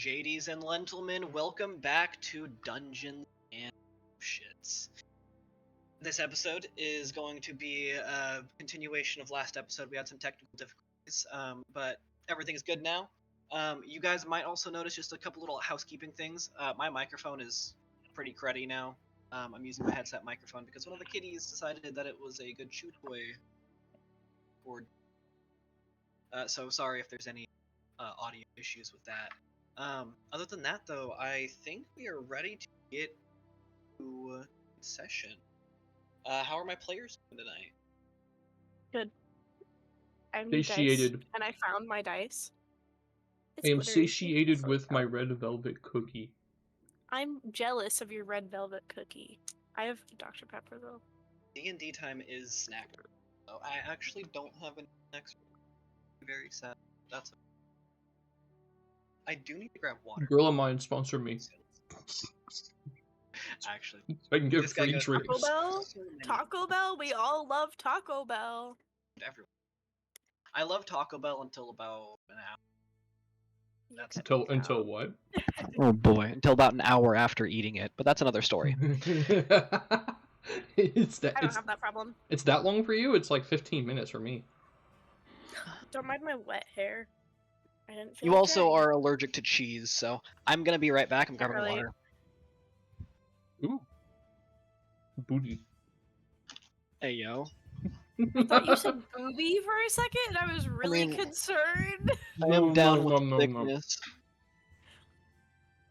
JDs and Lentilmen, welcome back to Dungeons and Dpshts. This episode is going to be a continuation of last episode. We had some technical difficulties, but everything is good now. You guys might also notice just a couple little housekeeping things. My microphone is pretty cruddy now. I'm using my headset microphone because one of the kitties decided that it was a good chew toy. So sorry if there's any audio issues with that. Other than that, though, I think we are ready to get to session. How are my players doing tonight? Good. I'm Satiated. dice, and I found my dice. I am satiated with my red velvet cookie. I'm jealous of your red velvet cookie. I have Dr. Pepper though. D&D time is snack. So I actually don't have any snacks. Very sad. That's. I do need to grab water. Girl of mine, sponsor me. Actually, I can get this guy free goes, drinks. Taco Bell? Taco Bell? We all love Taco Bell. Everyone. I love Taco Bell until about an hour. That's Until what? Oh boy, until about an hour after eating it, but that's another story. I don't have that problem. It's that long for you? It's like 15 minutes for me. Don't mind my wet hair. I didn't feel You like also drying. are allergic to cheese, so I'm gonna be right back. I'm grabbing really. water. Ooh. Booty. Hey yo. I thought you said booby for a second, and I was really mean- concerned. I am down with no. thickness.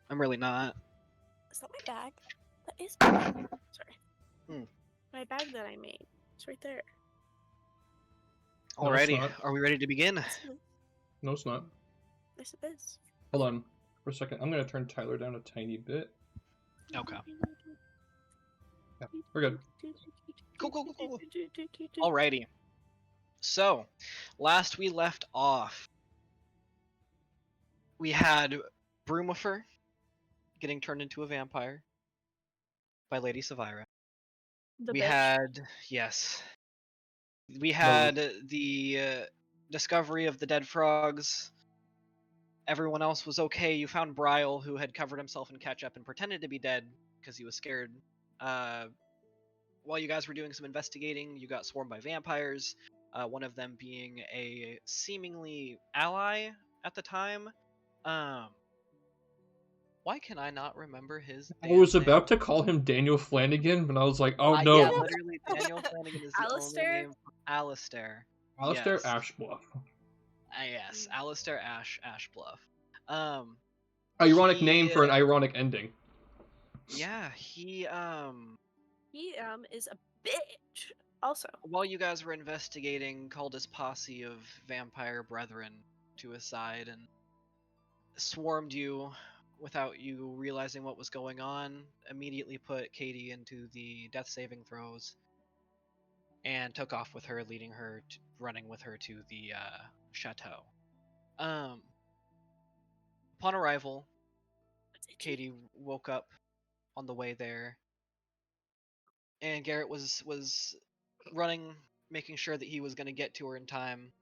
I'm really not. Is that my bag? That is my bag. Sorry. Hmm. My bag that I made. It's right there. No, it's Alrighty, not. are we ready to begin? No, it's not. Yes, it is. Hold on for a second. I'm going to turn Tyler down a tiny bit. Okay. Yeah, we're good. Cool. Alrighty. So, last we left off, we had Broomifer getting turned into a vampire by Lady Savira. The bitch. We had the discovery of the dead frogs. Everyone else was okay. You found Bryle, who had covered himself in ketchup and pretended to be dead because he was scared. While you guys were doing some investigating, you got swarmed by vampires, one of them being a seemingly ally at the time. Why can I not remember his I was damn about to call him Daniel Flanagan, but I was like, oh name? no. Yeah, literally, Daniel Flanagan is the only Alistair? name. Alistair. Alistair yes. Ashbluff. Yes, Alistair Ashbluff. Ironic name for an ironic ending. Yeah, he He is a bitch. Also, while you guys were investigating, called his posse of vampire brethren to his side and swarmed you without you realizing what was going on, immediately put Katie into the death saving throws, and took off with her, leading her, running with her to the chateau. Upon arrival, Katie woke up on the way there, and Garrett was running, making sure that he was going to get to her in time,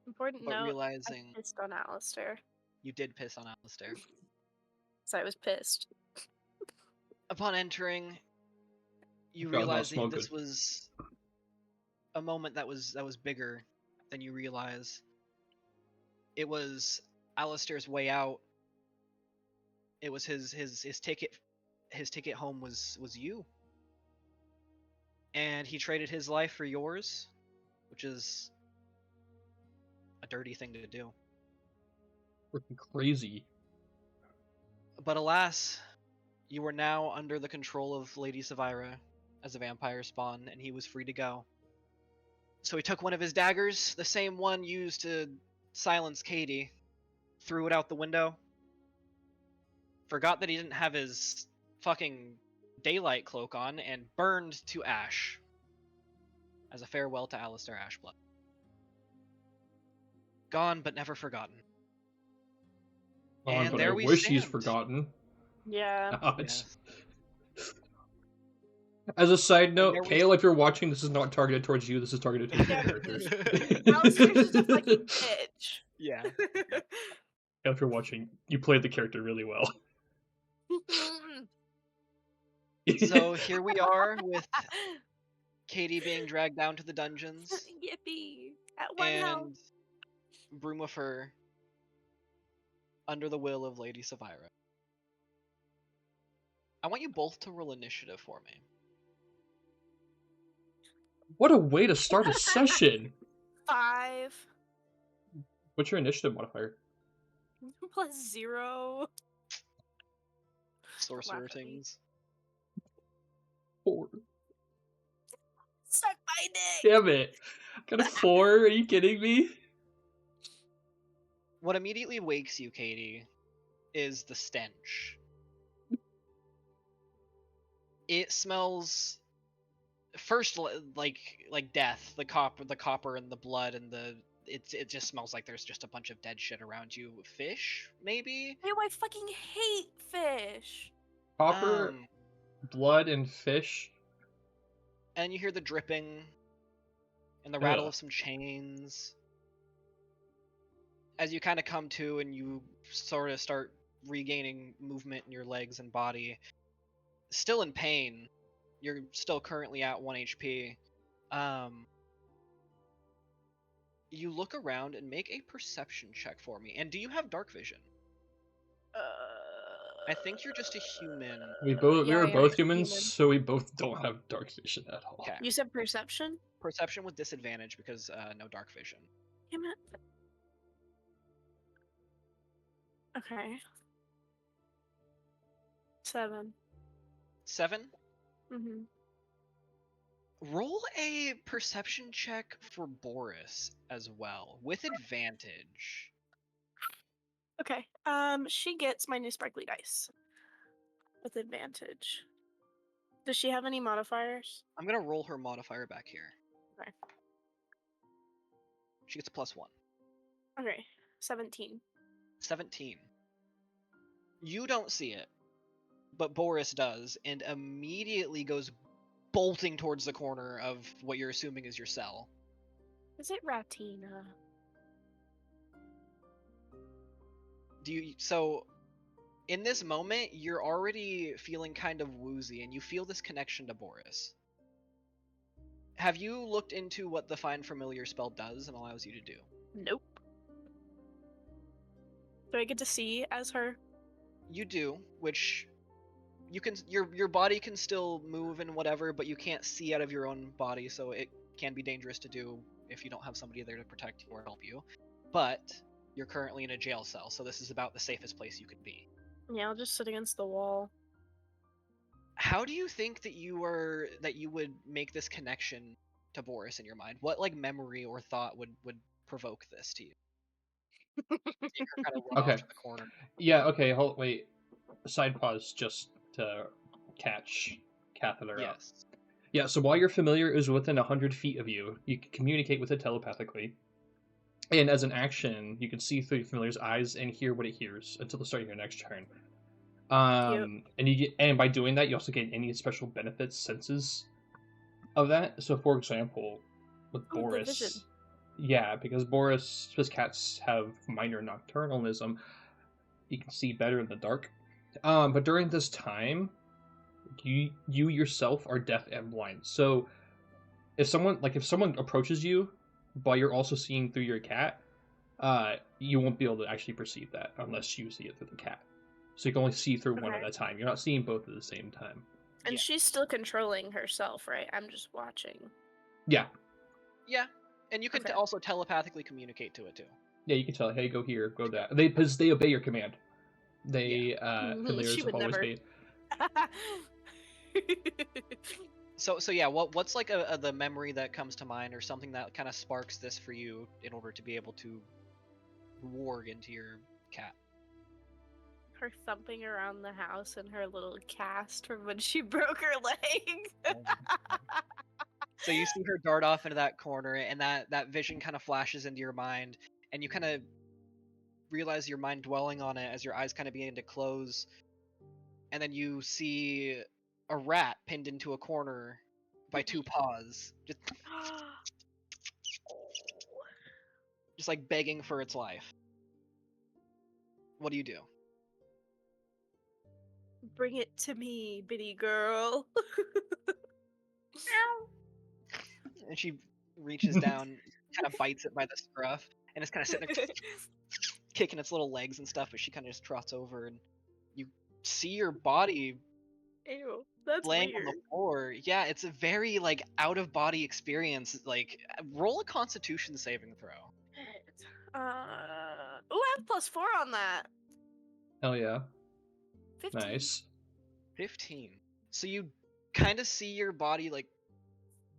important but note, realizing I pissed on Alistair. you did piss on Alistair. So I was pissed. Upon entering, you God, not realizing smoking. this was a moment that was bigger than you realize. It was Alistair's way out. It was his ticket. His ticket home was you. And he traded his life for yours, which is a dirty thing to do. Freaking crazy. But alas, you were now under the control of Lady Savira as a vampire spawn, and he was free to go. So he took one of his daggers, the same one used to silence Katie, threw it out the window, forgot that he didn't have his fucking daylight cloak on, and burned to ash as a farewell to Alistair Ashblood. Gone but never forgotten. And But there I we wish he's stand. forgotten. Yeah. Ouch. As a side note, there was- Kale, if you're watching, this is not targeted towards you. This is targeted towards the Yeah, characters. Alistair's just a fucking bitch. Yeah. after watching, you played the character really well. So here we are with Katie being dragged down to the dungeons, Yippee! At one health. and Broomifer under the will of Lady Savira. I want you both to roll initiative for me. What a way to start a session! 5 What's your initiative modifier? plus 0. Sorcerer Laugh at me. things. 4. Suck my dick! Damn it! Got a 4? Are you kidding me? What immediately wakes you, Katie, is the stench. It smells first like death, the copper and the blood and it just smells like there's just a bunch of dead shit around you. Fish, maybe? Ew, I fucking hate fish. Copper, blood, and fish. And you hear the dripping and the rattle Ugh. of some chains. As you kind of come to and you sort of start regaining movement in your legs and body, still in pain. You're still currently at 1 HP. You look around and make a perception check for me. And do you have dark vision? I think you're just a human. We Yeah, were I am both a humans, human. so we both don't have dark vision at all. Okay. You said perception? Perception with disadvantage because no dark vision. Damn it. Okay. 7. 7. Mm-hmm. Roll a perception check for Boris as well, with advantage. Okay. She gets my new sparkly dice with advantage. Does she have any modifiers? I'm gonna roll her modifier back here. Okay. She gets a +1. Okay. 17. 17. You don't see it, but Boris does, and immediately goes bolting towards the corner of what you're assuming is your cell. Is it Ratina? So in this moment, you're already feeling kind of woozy, and you feel this connection to Boris. Have you looked into what the Find Familiar spell does and allows you to do? Nope. Do I get to see as her? You do, which you can. Your body can still move and whatever, but you can't see out of your own body, so it can be dangerous to do if you don't have somebody there to protect you or help you. But you're currently in a jail cell, so this is about the safest place you could be. Yeah, I'll just sit against the wall. How do you think that you would make this connection to Boris in your mind? What like memory or thought would provoke this to you? Seeing her kind of run Okay. off to the corner. Yeah, okay, wait. Side pause just to catch Katheter up. Yes. Yeah, so while your familiar is within 100 feet of you, you can communicate with it telepathically. And as an action, you can see through your familiar's eyes and hear what it hears until the start of your next turn. And by doing that, you also get any special benefits, senses of that. So, for example, with Boris, yeah, because his cats have minor nocturnalism, you can see better in the dark. But during this time, you yourself are deaf and blind. So, if someone approaches you, but you're also seeing through your cat, you won't be able to actually perceive that unless you see it through the cat. So you can only see through one at a time. You're not seeing both at the same time. And Yeah. she's still controlling herself, right? I'm just watching. Yeah. Yeah, and you can Okay. also telepathically communicate to it too. Yeah, you can tell, hey, go here, go that. Because they obey your command. They, familiars She have would always never. obeyed. So yeah, what's like the memory that comes to mind, or something that kind of sparks this for you in order to be able to warg into your cat? Her thumping around the house and her little cast from when she broke her leg. So you see her dart off into that corner, and that vision kind of flashes into your mind, and you kind of realize your mind dwelling on it as your eyes kind of begin to close, and then you see a rat pinned into a corner by two paws, just like begging for its life. what do you do? Bring it to me, bitty girl. And she reaches down, kind of bites it by the scruff, and it's kind of sitting there kicking its little legs and stuff, but she kind of just trots over, and you see your body Ew, that's laying on weird. the floor. Yeah, it's a very, like, out-of-body experience. Like, roll a Constitution saving throw. Ooh, I have +4 on that. Hell yeah. 15. Nice. 15. So you kind of see your body, like,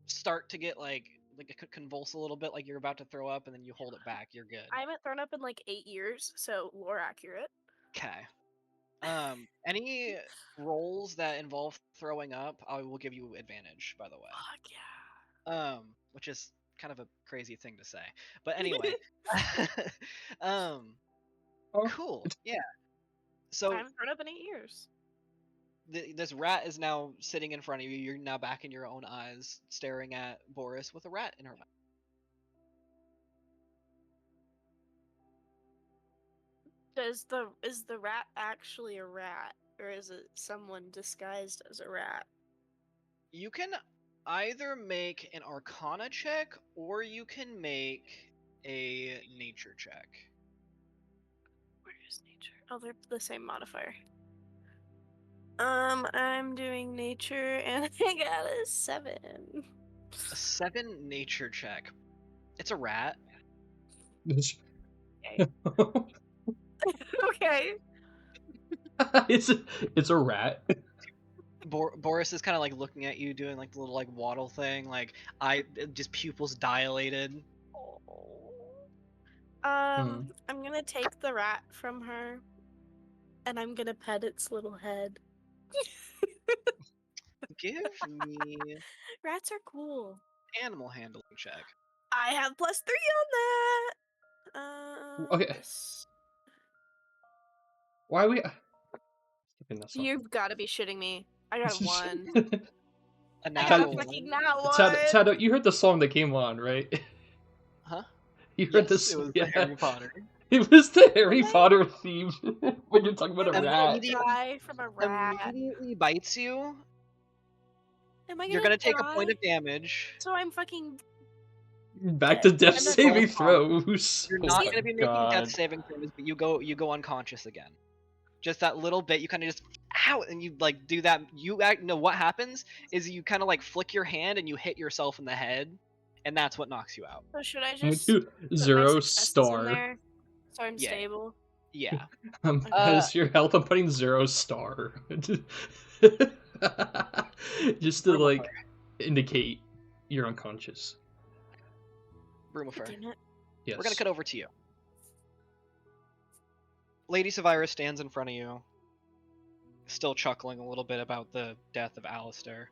start to get, like convulse a little bit, like you're about to throw up, and then you hold it back. You're good. I haven't thrown up in like 8 years, so lore accurate. Okay. Any rolls that involve throwing up, I will give you advantage, by the way. Fuck yeah. Which is kind of a crazy thing to say. But anyway. Oh. Cool. Yeah. So I haven't thrown up in 8 years. this rat is now sitting in front of you. You're now back in your own eyes, staring at Boris with a rat in her mouth. Is the rat actually a rat, or is it someone disguised as a rat? You can either make an Arcana check, or you can make a Nature check. Where is nature? Oh, they're the same modifier. I'm doing nature, and I got a 7. A 7 Nature check. It's a rat. Okay. it's a rat. Boris is kind of like looking at you, doing like the little like waddle thing, like just pupils dilated. I'm gonna take the rat from her, and I'm gonna pet its little head. Give me Rats are cool. animal handling check. I have +3 on that. Okay. Why are we? You've got to be shitting me. I got a 1. A I got natural a one. fucking nat 1. Chad, you heard the song that came on, right? Huh? You heard Yes, this? it was Yeah. the Harry Potter. It was the Harry Potter theme when you're talking about a Am I rat. gonna die from a rat? Immediately bites you. Am I You're gonna take a point of damage. So I'm fucking Back to death And then saving roll throws. You're Oh not my gonna be making God. death saving throws, but you go unconscious again. Just that little bit, you kind of just ow, and you like do that. No, what happens is you kind of like flick your hand and you hit yourself in the head, and that's what knocks you out. So should I I'm gonna just do put my 0 successes in star. there so I'm Yeah. stable? Yeah. As your health, I'm putting 0 star. Just to like indicate you're unconscious. Broomifer. Damn it. Yes. We're gonna cut over to you. Lady Savirah stands in front of you, still chuckling a little bit about the death of Alistair.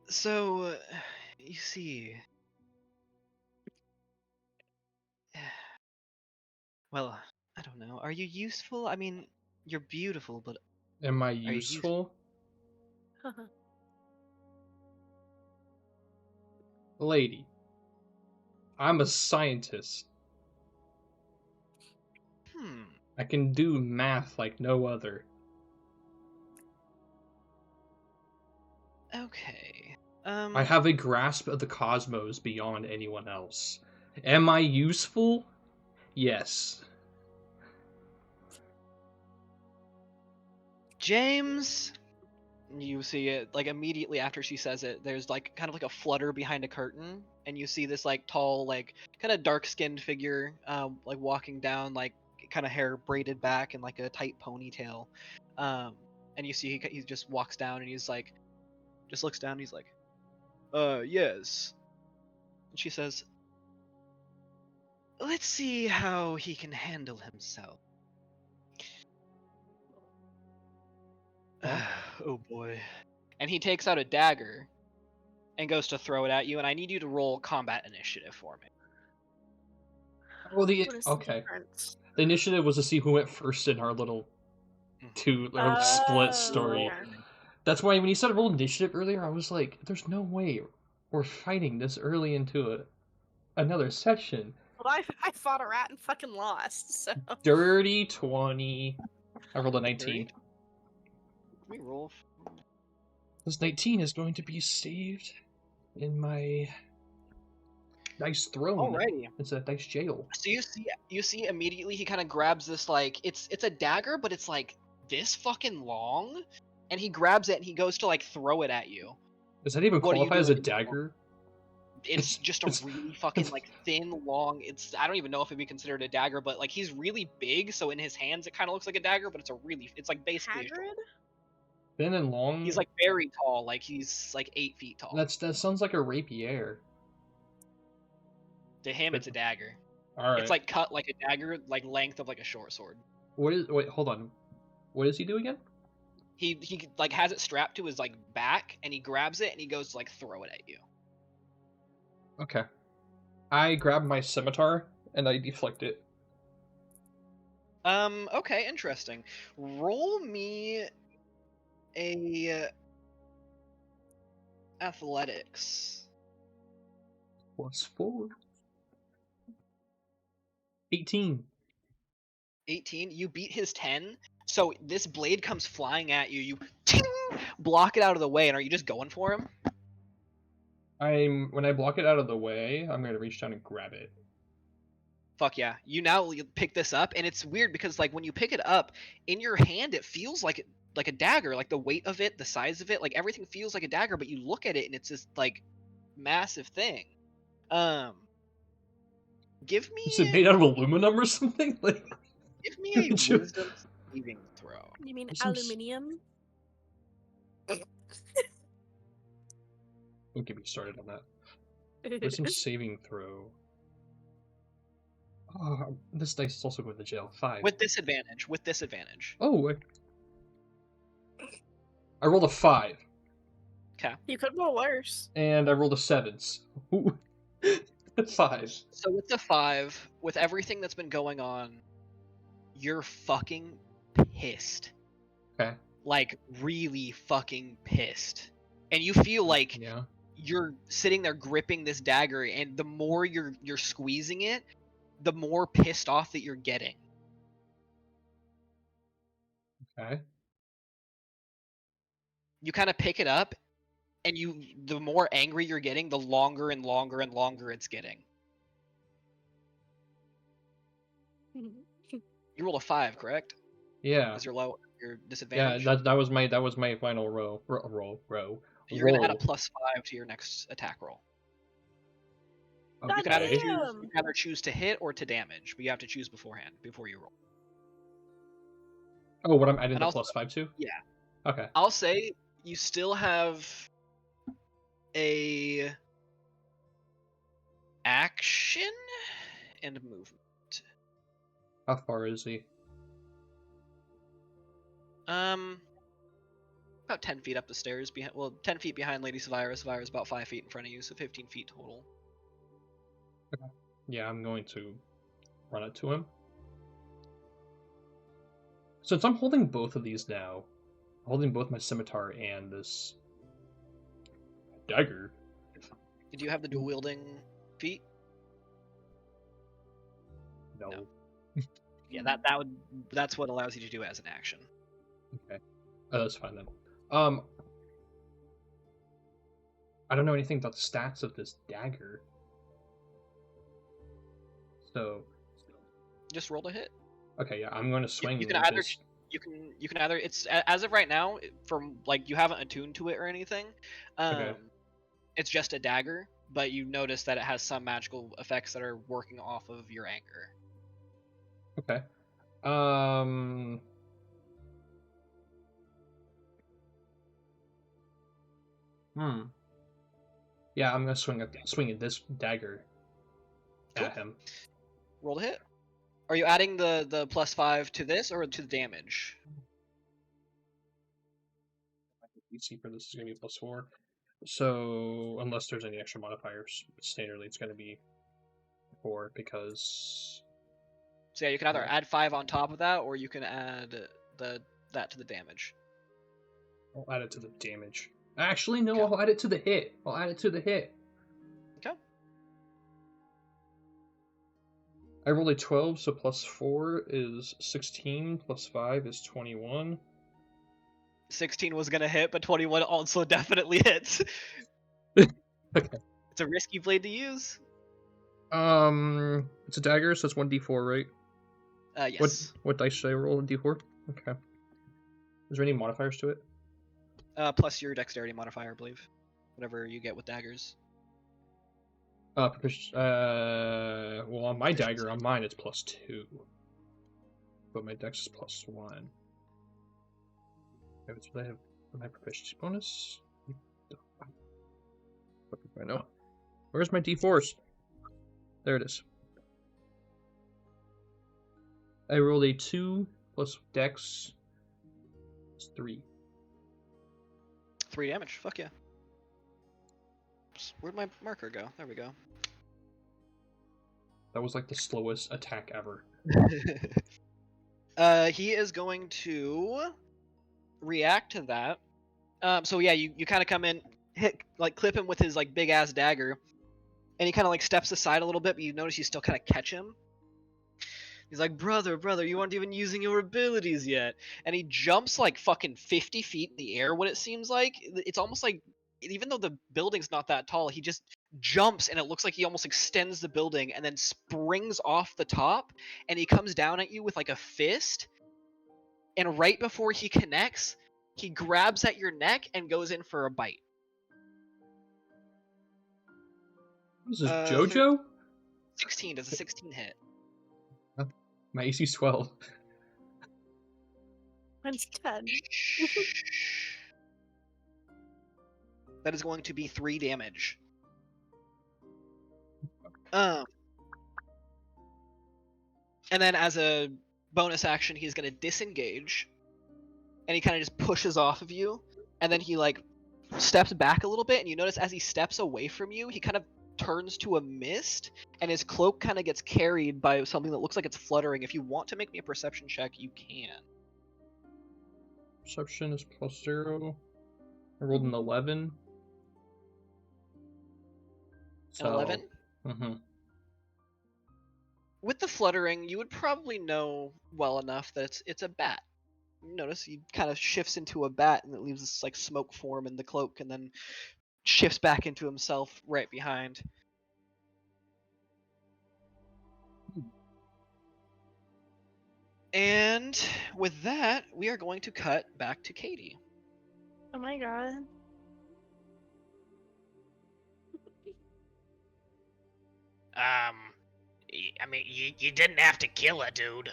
So, you see... Well, I don't know. Are you useful? I mean, you're beautiful, but... Am I you useful? Lady, I'm a scientist. I can do math like no other. Okay. I have a grasp of the cosmos beyond anyone else. Am I useful? Yes. James, you see it like immediately after she says it, there's like kind of like a flutter behind a curtain, and you see this like tall, like kind of dark-skinned figure like walking down, like kind of hair braided back and like a tight ponytail, and you see he just walks down and he's like, just looks down and he's like, yes. And she says, let's see how he can handle himself. Oh boy. And he takes out a dagger and goes to throw it at you, and I need you to roll combat initiative for me. Well, the What is the okay. difference? The initiative was to see who went first in our little split story. Okay. That's why when you said roll initiative earlier, I was like, "There's no way we're fighting this early into another session." Well, I fought a rat and fucking lost, so. Dirty 20. I rolled a 19. Let me roll. This 19 is going to be saved in my dice throne. Alrighty. It's a dice jail. So you see immediately he kind of grabs this, like, it's a dagger, but it's like this fucking long, and he grabs it and he goes to like throw it at you. Does that even What do you qualify do as a with it? dagger? It's just a really fucking like thin, long. I don't even know if it'd be considered a dagger, but like he's really big, so in his hands it kind of looks like a dagger, but it's like basically a short. Hagrid? Thin and long? He's like very tall, like he's like 8 feet tall. That sounds like a rapier. To him, it's a dagger. Alright. It's like cut like a dagger, like length of like a short sword. Wait, hold on. What does he do again? He like has it strapped to his like back, and he grabs it and he goes to like throw it at you. Okay. I grab my scimitar and I deflect it. Okay, interesting. Roll me a athletics. +4. 18. 18. You beat his 10. So this blade comes flying at you. You ting, block it out of the way, and are you just going for him? When I block it out of the way, I'm gonna reach down and grab it. Fuck yeah. You pick this up, and it's weird because like when you pick it up in your hand, it feels like a dagger. Like the weight of it, the size of it, like everything feels like a dagger. But you look at it, and it's this like massive thing. Give me. Is it made out of aluminum or something? Like, Give me a wisdom saving throw. You mean Some aluminium? don't get me started on that. Wisdom saving throw. Oh, this dice is also going to jail. 5. With disadvantage. With disadvantage. Oh, I rolled a 5. Okay. You could roll worse. And I rolled a 7. Ooh. 5. So with the 5, with everything that's been going on, you're fucking pissed. Okay. Like really fucking pissed. And you feel like Yeah. you're sitting there gripping this dagger, and the more you're squeezing it, the more pissed off that you're getting. Okay. You kind of pick it up, and the more angry you're getting, the longer and longer and longer it's getting. You rolled a 5, correct? Yeah. Is your Yeah, disadvantage? that was my final row. You're gonna add a +5 to your next attack roll. Okay. You can Damn. either choose to hit or to damage, but you have to choose beforehand, before you roll. Oh, what I'm adding And the also- +5 to? Yeah. Okay. I'll say you still have a action and movement. How far is he? About 10 feet up the stairs. 10 feet behind Lady Savira. Savira's about 5 feet in front of you, so 15 feet total. Yeah, I'm going to run it to him. Since I'm holding both of these now, holding both my scimitar and this dagger. Did you have the dual wielding feat? No. Yeah, that's what allows you to do it as an action. Okay. Oh, that's fine then. I don't know anything about the stats of this dagger. So. Just roll to hit. Okay, yeah, I'm going to swing. You can with either this. you can either, it's as of right now, from like you haven't attuned to it or anything. Okay. It's just a dagger, but you notice that it has some magical effects that are working off of your anger. Okay. Yeah, I'm gonna swing at this dagger at him. Roll to hit. Are you adding the +5 to this or to the damage? DC for this is gonna be +4. So unless there's any extra modifiers, standardly it's gonna be 4 because. So yeah, you can either add 5 on top of that, or you can add that to the damage. I'll add it to the damage. Actually, no, Okay. I'll add it to the hit. Okay. I rolled a 12, so plus 4 is 16, plus 5 is 21. 16 was gonna hit, but 21 also definitely hits. Okay. It's a risky blade to use. It's a dagger, so it's 1d4, right? Yes. What dice should I roll? A d4? Okay. Is there any modifiers to it? Plus your dexterity modifier, I believe. Whatever you get with daggers. Well, on my dagger, on mine, it's plus 2. But my dex is plus 1. Okay, so I have my proficiency bonus. I know. Where's my d4s? There it is. I rolled a 2 plus dex. It's 3. 3 damage. Fuck yeah. Where'd my marker go? There we go. That was like the slowest attack ever. He is going to react to that. So yeah, you kind of come in, clip him with his like big ass dagger, and he kind of like steps aside a little bit, but you notice you still kind of catch him. He's like, brother, you aren't even using your abilities yet. And he jumps like fucking 50 feet in the air, what it seems like. It's almost like, even though the building's not that tall, he just jumps and it looks like he almost extends the building and then springs off the top. And he comes down at you with like a fist. And right before he connects, he grabs at your neck and goes in for a bite. This is JoJo? 16. Does a 16 hit? My AC's 12. Mine's 10. That is going to be 3 damage. And then as a bonus action, he's going to disengage. And he kind of just pushes off of you. And then he like steps back a little bit. And you notice as he steps away from you, he kind of turns to a mist. And his cloak kind of gets carried by something that looks like it's fluttering. If you want to make me a perception check, you can. Perception is plus 0. I rolled an 11. An 11? Mm-hmm. With the fluttering, you would probably know well enough that it's a bat. You notice he kind of shifts into a bat and it leaves this like smoke form in the cloak and then shifts back into himself right behind. And with that, we are going to cut back to Katie. Oh my god. I mean, you didn't have to kill her, dude.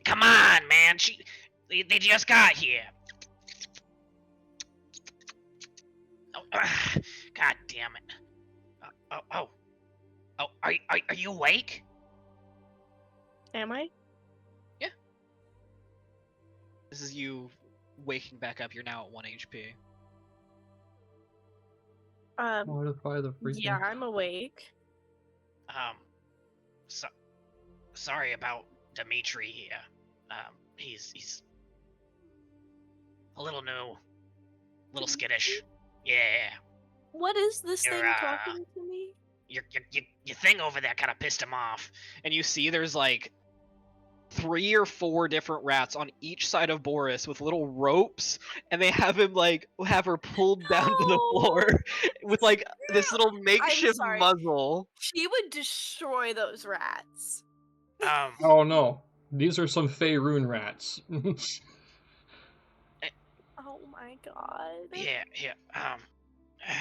Come on, man. They just got here. Oh, God damn it. Are you awake? Am I? This is you waking back up. You're now at 1 HP. Modify the freaking... Yeah, I'm awake. Sorry about Dimitri here. He's a little new, a little skittish. Yeah. What is this You're, thing talking to me? Your thing over there kind of pissed him off. And you see there's like 3 or 4 different rats on each side of Boris with little ropes, and they have her pulled down to the floor with like this little makeshift sorry. muzzle. She would destroy those rats. Oh no, these are some Faerun rats. Oh my god. Yeah. And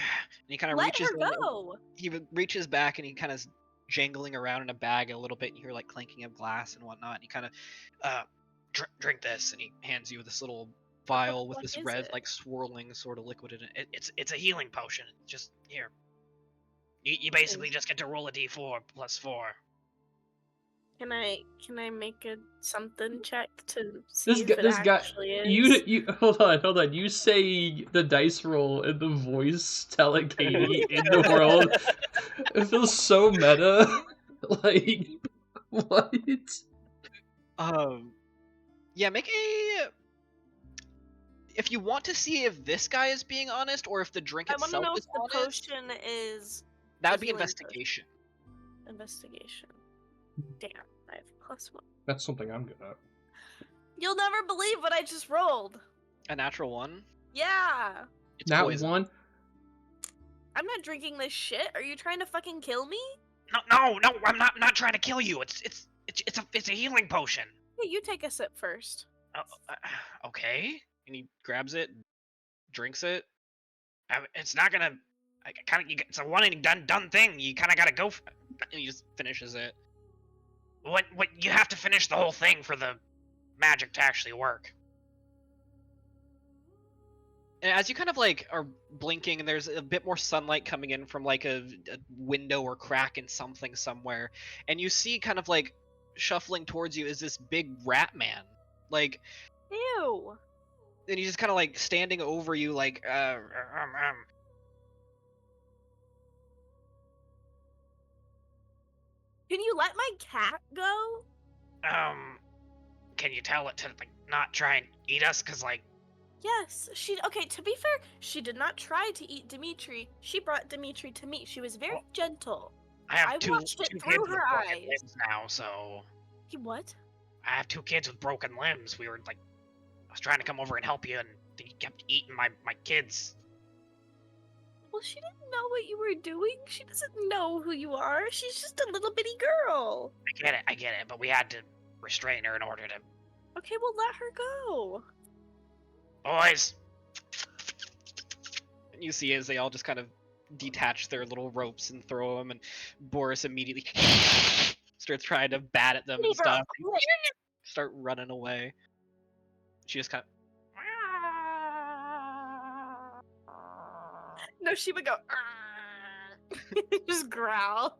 he kind of Let reaches her go. He reaches back and he kind of jangling around in a bag a little bit, and you hear like clanking of glass and whatnot, and he kind of Drink this, and he hands you this little vial with What this is red it? like swirling sort of liquid in it. it's a healing potion. Just here. You basically just get to roll a d4 plus 4. Can I make a something check to see This if guy, it this guy, actually is? you hold on. You say the dice roll and the voice telling Katie in the world. It feels so meta. Like, what? Yeah, make a. If you want to see if this guy is being honest or if the drink I want to itself know is if the honest. potion is That A would be healing potion. investigation. Investigation. Damn, I have +1. That's something I'm good at. You'll never believe what I just rolled. A natural 1. Yeah. It's That poison. one. I'm not drinking this shit. Are you trying to fucking kill me? No, I'm not trying to kill you. It's a healing potion. Hey, you take a sip first. Okay. And he grabs it, drinks it. It's not gonna. It's a one and done thing. You kind of gotta go. And he just finishes it. What you have to finish the whole thing for the magic to actually work. And as you kind of like are blinking and there's a bit more sunlight coming in from like a window or crack in something somewhere, and you see kind of like shuffling towards you is this big rat man. Like, Ew. and he's just kind of like standing over you like, Can you let my cat go? Can you tell it to like not try and eat us? Cause like, Yes, okay, to be fair, she did not try to eat Dimitri. She brought Dimitri to me. She was very gentle. I have I two watched it kids through with her broken eyes. limbs now, so What? I have 2 kids with broken limbs. We were like, I was trying to come over and help you, and you kept eating my kids. Well, she didn't know what you were doing. She doesn't know who you are. She's just a little bitty girl. I get it, but we had to restrain her in order to. Okay, well, let her go. Boys, and you see as they all just kind of detach their little ropes and throw them, and Boris immediately starts trying to bat at them and stuff. Start running away. She just kind of. No, she would go. Just growl.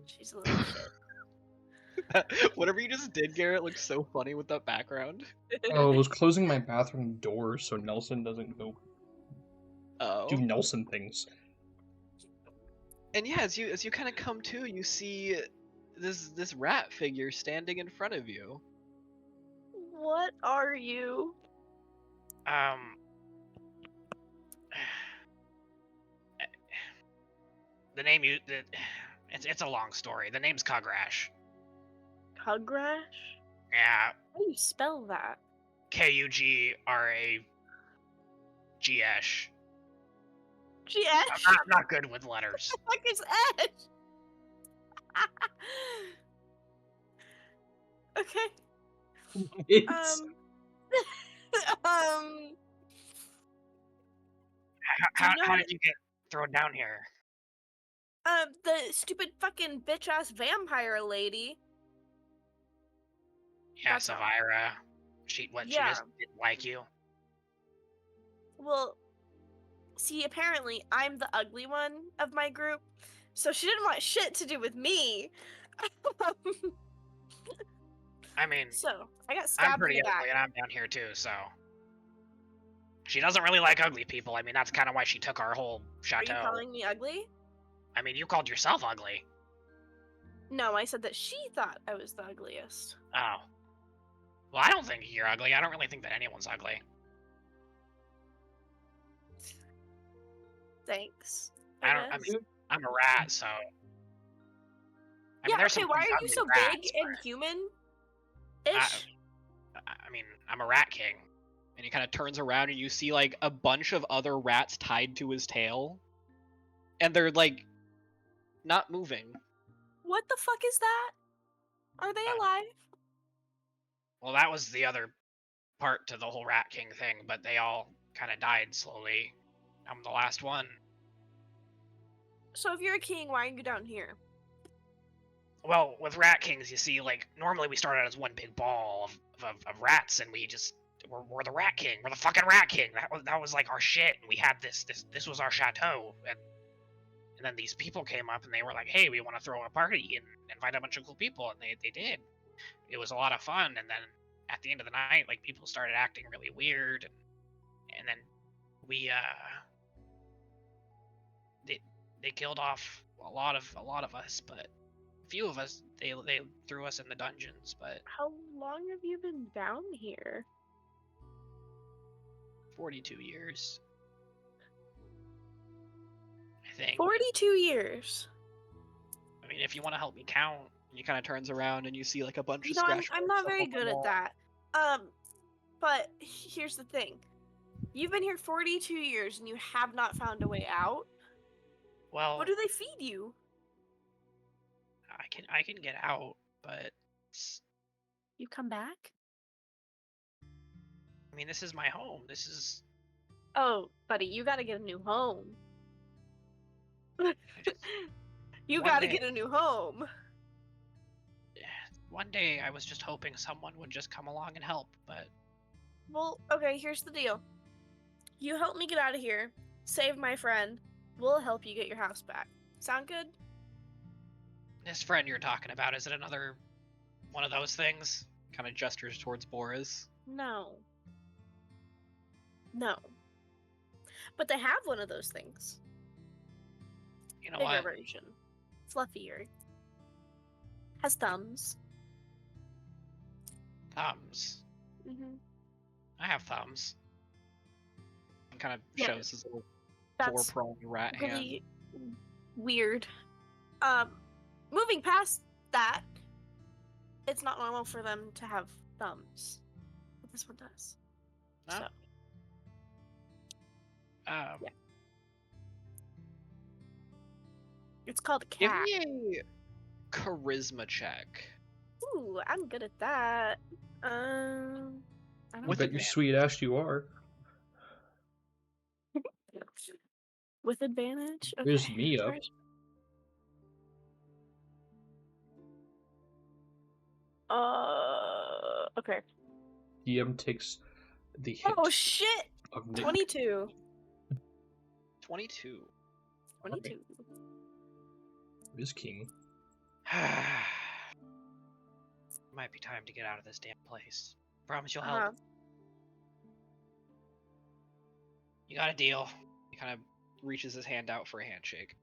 She's a little shit. Whatever you just did, Garrett, looks so funny with that background. Oh, I was closing my bathroom door so Nelson doesn't go Oh. do Nelson things. And yeah, as you kind of come to, you see this rat figure standing in front of you. What are you? the name it's a long story. The name's Kugrash. Kugrash? Yeah, How do you spell that? Kugrash. G-Ash? I'm not good with letters. What the fuck is Ash? Okay. How did you get thrown down here? The stupid fucking bitch ass vampire lady. Yeah, That's all. Savira. She Yeah. just didn't like you. Well, see, apparently I'm the ugly one of my group, so she didn't want shit to do with me. I mean, So I got I'm stabbed in pretty the back. ugly and I'm down here too, so. She doesn't really like ugly people. I mean, that's kind of why she took our whole Are chateau. you calling me ugly? I mean, you called yourself ugly. No, I said that she thought I was the ugliest. Oh. Well, I don't think you're ugly. I don't really think that anyone's ugly. Thanks. I mean, I'm a rat, so. I mean, Yeah, there's okay, some why pretty are you ugly so rats, big and but human-ish? I mean, I'm a rat king. And he kind of turns around and you see like a bunch of other rats tied to his tail. And they're like not moving. What the fuck is that? Are they alive? Well, that was the other part to the whole rat king thing, but they all kind of died slowly. I'm the last one. So if you're a king, why are you down here? Well, with rat kings, you see, like, normally we start out as one big ball of rats, and we're the rat king. We're the fucking rat king. That was like our shit, and we had this was our chateau, and then these people came up and they were like, hey, we want to throw a party and invite a bunch of cool people, and they did. It was a lot of fun, and then at the end of the night, like, people started acting really weird, and then we they killed off a lot of us, but a few of us they threw us in the dungeons. But How long have you been down here? 42 years. thing. 42 years. I mean, if you want to help me count. And he kind of turns around and you see like a bunch You of know, scratch I'm marks not up very on the good at wall. that. But here's the thing. You've been here 42 years and you have not found a way out. Well, What do they feed you? I can get out, but You come back? I mean, this is my home. This is Oh, buddy, you gotta get a new home. You One gotta day- get a new home. one day I was just hoping someone would just come along and help, but Well, okay, here's the deal. You help me get out of here, save my friend, we'll help you get your house back. Sound good? this friend you're talking about, is it another one of those things? Kind of gestures towards Boris. No. No. But they have one of those things. You know Bigger what? version. Fluffier. Has thumbs. Thumbs. Mm-hmm. I have thumbs. And kind of Yeah. shows his little That's four-pronged rat hand. really weird. Moving past that, it's not normal for them to have thumbs. But this one does. Oh. So, Yeah. it's called a Give cat. me a charisma check. Ooh, I'm good at that. I don't I With bet you advantage. sweet ass you are. with advantage. Here's Okay. me up. Okay. DM takes the hit Oh shit! of Nick. 22. 22. 22. Is king. Might be time to get out of this damn place. Promise you'll help. Uh-huh. You got a deal. He kind of reaches his hand out for a handshake.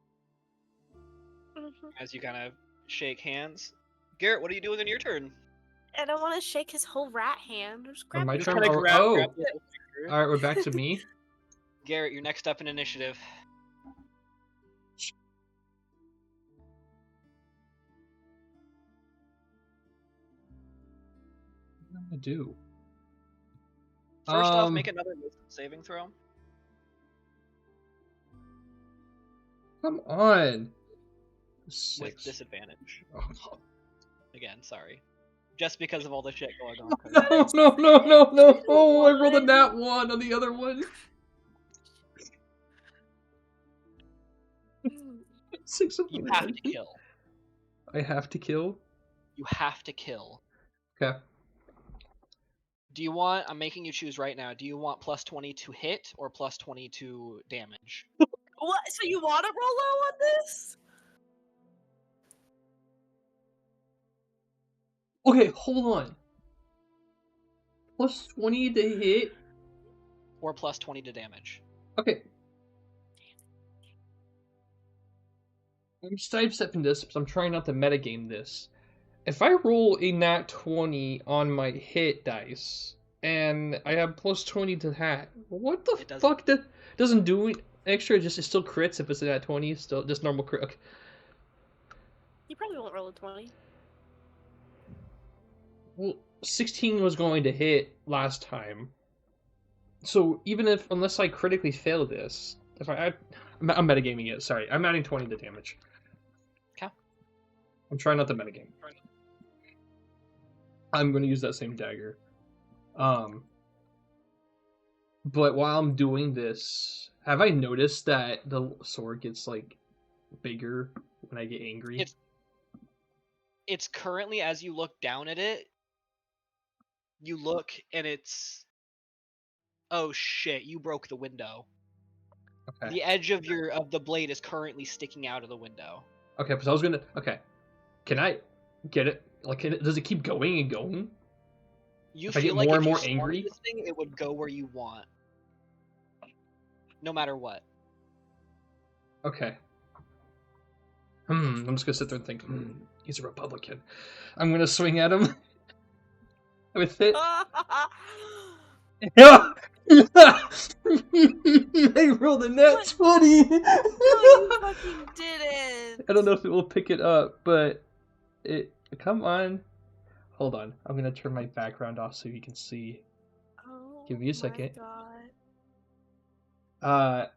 Mhm. As you kind of shake hands. Garrett, what are you doing in your turn? I don't want to shake his whole rat hand. Just grab my it. turn? Kinda Oh, grab oh. the little finger. Alright, we're back to me. Garrett, you're next up in initiative. What do I do? First off, make another wisdom saving throw. Come on. With 6. disadvantage. Oh. Again, sorry. Just because of all the shit going on. No. Oh, I rolled a nat 1 on the other one. 6 of You them. have to kill. I have to kill? You have to kill. Okay. Do you want, I'm making you choose right now, do you want plus 20 to hit or plus 20 to damage? What? So you want to roll low on this? Okay, hold on. Plus 20 to hit? Or plus 20 to damage? Okay. I'm sidestepping this because I'm trying not to metagame this. If I roll a nat 20 on my hit dice, and I have plus 20 to that, what the It doesn't. fuck? That doesn't do it extra, it still crits if it's a nat 20, still just normal crit. Okay. You probably won't roll a 20. Well, 16 was going to hit last time. So even if, unless I critically fail this, if I'm metagaming it, sorry. I'm adding 20 to damage. Okay. I'm trying not to metagame. I'm going to use that same dagger. But while I'm doing this, have I noticed that the sword gets, like, bigger when I get angry? It's currently, as you look down at it, you look and it's, oh shit, you broke the window. Okay. The edge of the blade is currently sticking out of the window. Okay, because I was gonna... Okay. Can I get it? Like, does it keep going and going? You If I feel get like more if and you more started angry? this thing, it would go where you want. No matter what. Okay. I'm just gonna sit there and think, he's a Republican. I'm gonna swing at him. With it. Yeah! I rolled a net What? 20! No, you fucking didn't. I don't know if it will pick it up, but it... Come on. Hold on. I'm gonna turn my background off so you can see. Oh, Give me a second. my God.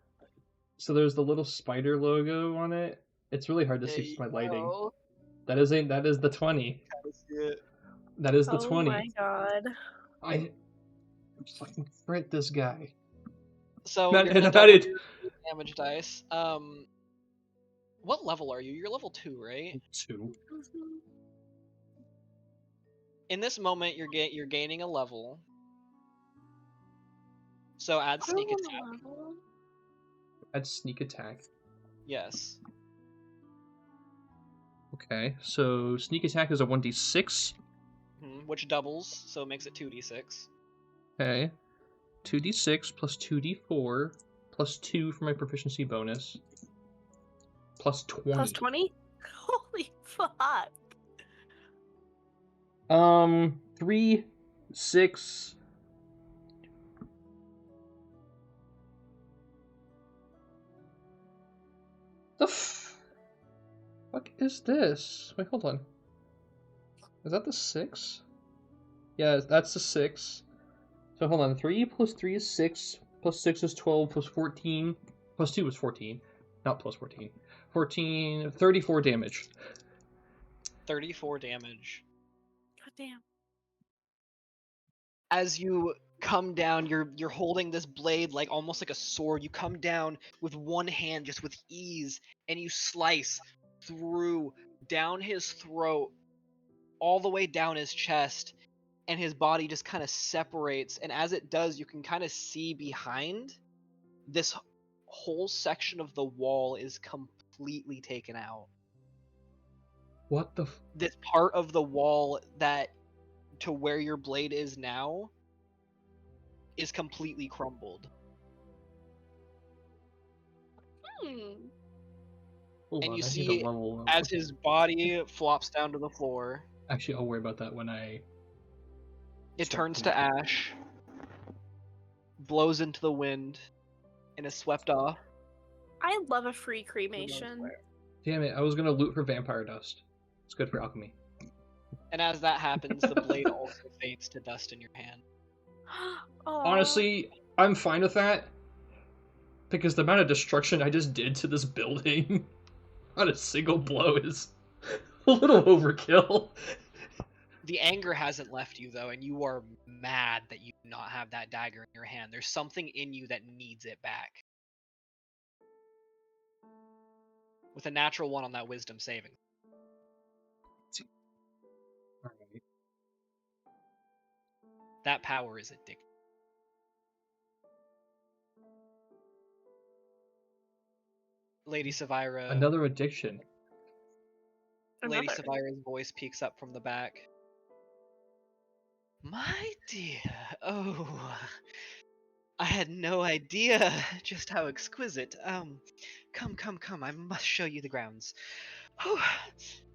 So there's the little spider logo on it. It's really hard to see with my lighting. That is the 20. That is the Oh 20. my God. I fucking print this guy. So Man, you're and gonna I've double added your damage dice. What level are you? You're level 2, right? 2. Mhm. In this moment, you're gaining a level. So add sneak Oh, attack. Add sneak attack. Yes. Okay, so sneak attack is a 1d6. Which doubles, so it makes it 2d6. Okay. 2d6 plus 2d4 plus 2 for my proficiency bonus. Plus 20. Plus 20? Holy fuck. 3, 6. The fuck is this? Wait, hold on. Is that the 6? Yeah, that's the 6. So hold on. 3 plus 3 is 6. Plus 6 is 12. Plus 14. Plus 2 is 14. Not plus 14. 14. 34 damage. 34 damage. God damn. As you come down, you're holding this blade like almost like a sword. You come down with one hand, just with ease, and you slice through down his throat, all the way down his chest, and his body just kind of separates. And as it does, you can kind of see behind this whole section of the wall is completely taken out. What the This part of the wall that to where your blade is now is completely crumbled. Hold And on, you I need see to level up. as his body flops down to the floor, Actually, I'll worry about that when I... it start turns to ash, blows into the wind, and is swept off. I love a free cremation. Damn it, I was gonna loot for vampire dust. It's good for alchemy. And as that happens, the blade also fades to dust in your hand. Aw. Honestly, I'm fine with that. Because the amount of destruction I just did to this building on a single blow is a little overkill. The anger hasn't left you though, and you are mad that you do not have that dagger in your hand. There's something in you that needs it back. With a natural 1 on that wisdom saving. Alright. That power is addictive. Lady Savira. Another addiction. Lady Another. Savira's voice peeks up from the back. My dear, oh, I had no idea just how exquisite. Come, I must show you the grounds.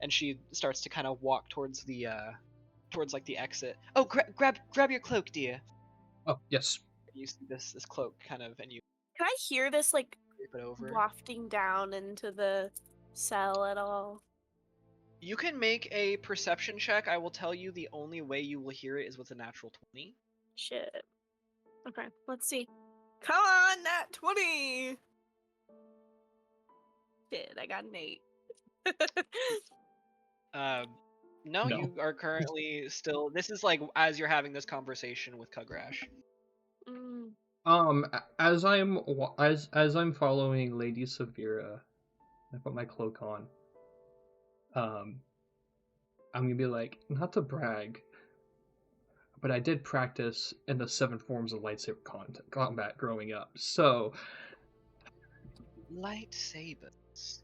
And she starts to kind of walk towards the, towards like the exit. Oh, grab your cloak, dear. Oh, yes. You see this cloak kind of, and you Can I hear this like flip it over. wafting down into the cell at all? You can make a perception check. I will tell you the only way you will hear it is with a natural 20. Shit. Okay, let's see. Come on, nat 20! Shit, I got an 8. No, No. you are currently still. This is like as you're having this conversation with Kugrash. As I'm following Lady Savira, I put my cloak on. I'm gonna be like, not to brag, but I did practice in the 7 forms of lightsaber combat growing up. So, Lightsabers.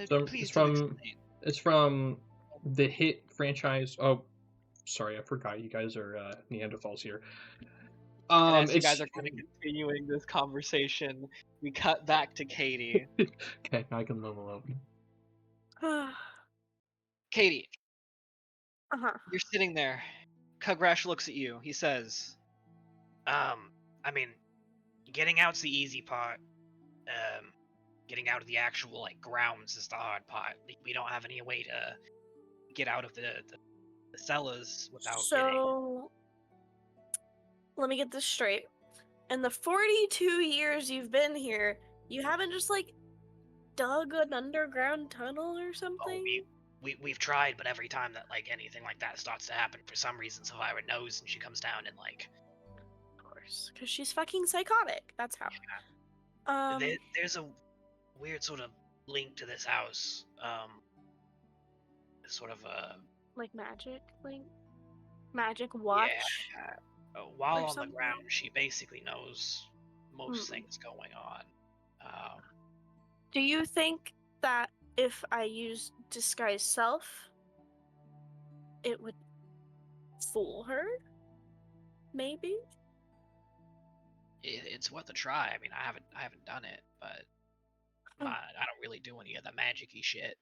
So Please it's do from explain. it's from the hit franchise. Oh, sorry, I forgot you guys are Neanderthals here. And as you It's guys are kind of continuing this conversation, we cut back to Katie. okay. Now I can level up. Katie, Uh-huh. you're sitting there. Kugrash looks at you. He says, I mean, getting out's the easy part. Getting out of the actual like grounds is the hard part. We don't have any way to get out of the cellars without getting. So, let me get this straight. In the 42 years you've been here, you haven't just like dug an underground tunnel or Oh, something? we've tried, but every time that like anything like that starts to happen, for some reason, Sapphira knows and she comes down and like. Of course, because she's fucking psychotic. That's how. There's a weird sort of link to this house. Sort of a. Like magic link? Magic watch? Yeah. While Or on something? the ground, she basically knows most Hmm. things going on. Do you think that if I use disguise self, it would fool her? Maybe? It's worth a try. I mean, I haven't done it, but Hmm. I don't really do any of the magic-y shit.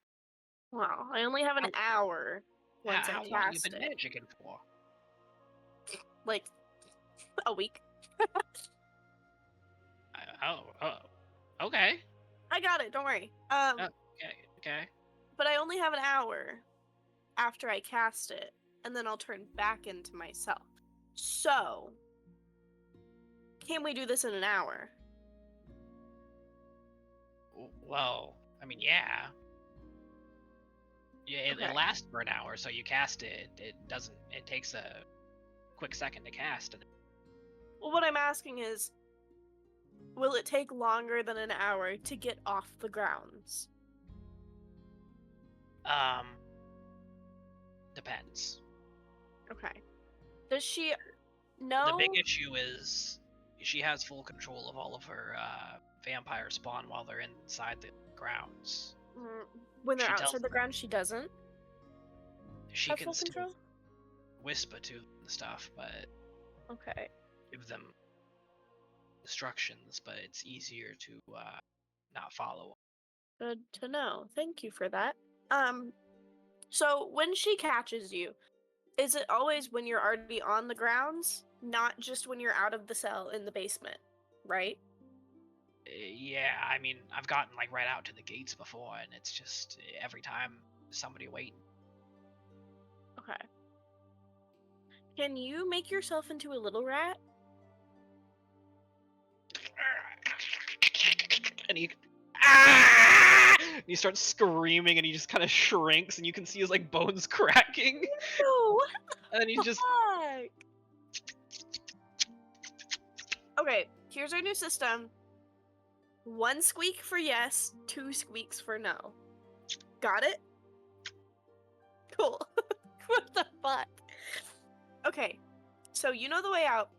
Well, I only have an hour once How I long have you cast been it. magicking for? Like, a week. Okay. I got it, don't worry. Okay. But I only have an hour after I cast it, and then I'll turn back into myself. So, can we do this in an hour? Well, I mean, yeah. Yeah, it Okay. lasts for an hour, so you cast it. It doesn't. It takes a quick second to cast. Well, what I'm asking is, will it take longer than an hour to get off the grounds? Depends. Okay. Does she know? The big issue is she has full control of all of her vampire spawn while they're inside the grounds. When they're she tells outside the grounds, she doesn't She have can full still control? whisper to them and stuff, but Okay. give them instructions. But it's easier to not follow. Good to know. Thank you for that. So when she catches you, is it always when you're already on the grounds, not just when you're out of the cell in the basement, right? Yeah, I mean, I've gotten like right out to the gates before, and it's just every time somebody waiting. Okay. Can you make yourself into a little rat? And he starts screaming, and he just kind of shrinks, and you can see his like bones cracking. No, what And then he the just fuck? Okay, here's our new system. 1 squeak for yes, 2 squeaks for no. Got it? Cool. What the fuck? Okay, so you know the way out.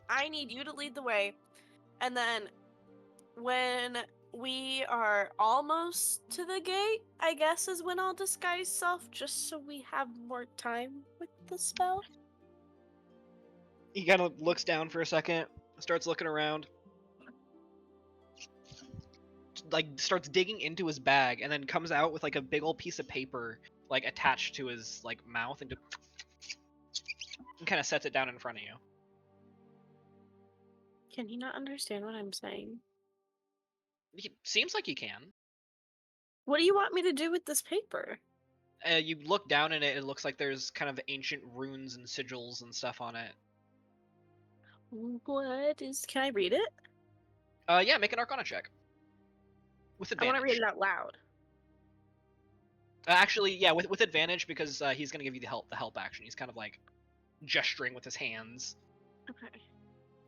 I need you to lead the way, and then when we are almost to the gate, I guess is when I'll disguise self, just so we have more time with the spell. he kind of looks down for a second, starts looking around, like starts digging into his bag, and then comes out with like a big old piece of paper like attached to his like mouth, and kind of sets it down in front of you. Can he not understand what I'm saying? He seems like he can. What do you want me to do with this paper? You look down in it, it looks like there's kind of ancient runes and sigils and stuff on it. What is... Can I read it? Yeah, make an Arcana check. With I advantage. want to read it out loud. Actually, yeah, with advantage, because he's gonna give you the help action. He's kind of like gesturing with his hands. Okay.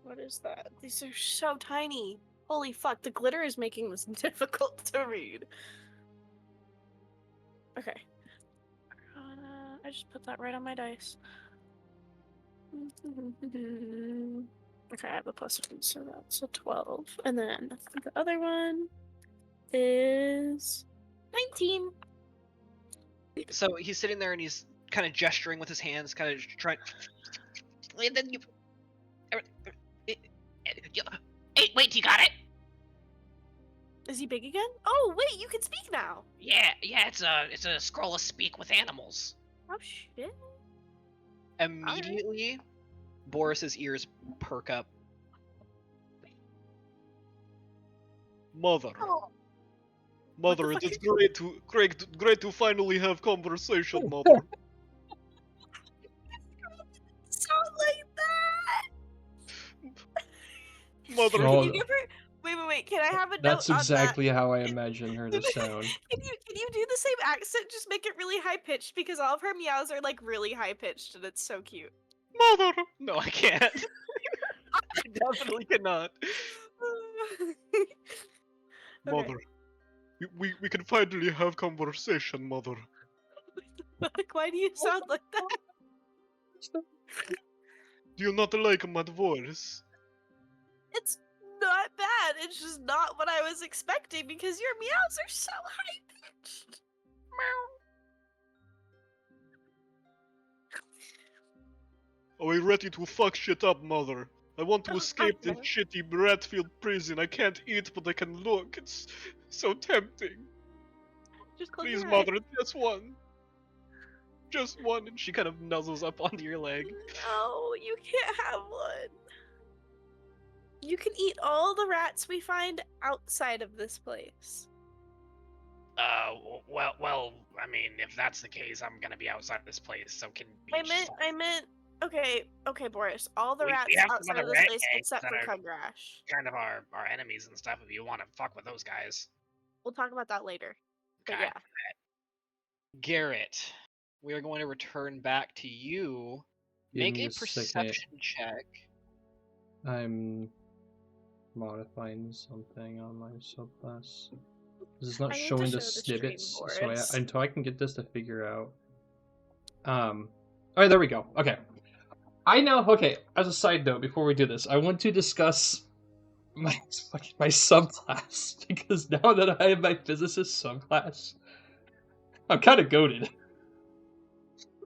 What is that? These are so tiny. Holy fuck, the glitter is making this difficult to read. Okay. I just put that right on my dice. Okay, I have a +1, so that's a 12. And then the other one is 19. So he's sitting there and he's kind of gesturing with his hands, kind of trying. And then you. Hey, wait, you got it? Is he big again? Oh, wait, you can speak now. Yeah, it's a scroll of speak with animals. Oh, shit. Immediately, Boris's ears perk up. Mother. Oh, Mother, fuck it's is- great to finally have conversation, Mother. sound like that. Mother, Can Oh, you give her? Wait. Can I have a that's note on that? exactly how I imagine her to sound. Can you do the same accent? Just make it really high pitched because all of her meows are like really high pitched and it's so cute. Mother. No, I can't. I definitely cannot. Okay. Mother, we can finally have conversation, Mother. Like, why do you sound like that? Do you not like my voice? It's not bad. It's just not what I was expecting because your meows are so high pitched. Are we ready to fuck shit up, Mother? I want to Oh, escape this Mother. shitty Bradfield prison. I can't eat, but I can look. It's so tempting. Just close Please, your eyes. Mother, just one. Just one. And she kind of nuzzles up onto your leg. No, you can't have one. You can eat all the rats we find outside of this place. Well, I mean, if that's the case, I'm gonna be outside this place, so can we I meant. Okay, Boris. All the We rats have some outside other of this rat place gangs except that for are- Kugrash. kind of our enemies and stuff if you want to fuck with those guys. We'll talk about that later. But Okay. yeah. Garrett, we are going to return back to you. Give Make me a a second. perception check. I'm modifying something on my subclass. This is not I need to showing show the the stream, snippets, so Boris. until I can get this to figure out. Alright, there we go. Okay. Okay, as a side note, before we do this, I want to discuss my subclass, because now that I have my physicist subclass, I'm kind of goated.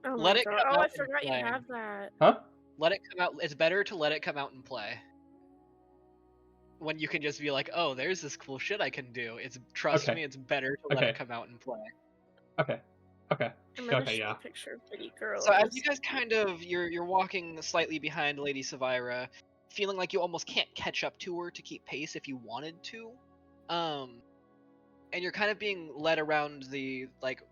Oh Let my it God. come Oh, I out and forgot you play. have that. Huh? Let it come out. It's better to let it come out and play. When you can just be like, oh, there's this cool shit I can do. Trust Okay. me, it's better to let Okay. it come out and play. Okay. I'm gonna Okay, show yeah. a picture of pretty girls. So as you guys kind of you're walking slightly behind Lady Savira, feeling like you almost can't catch up to her to keep pace if you wanted to. And you're kind of being led around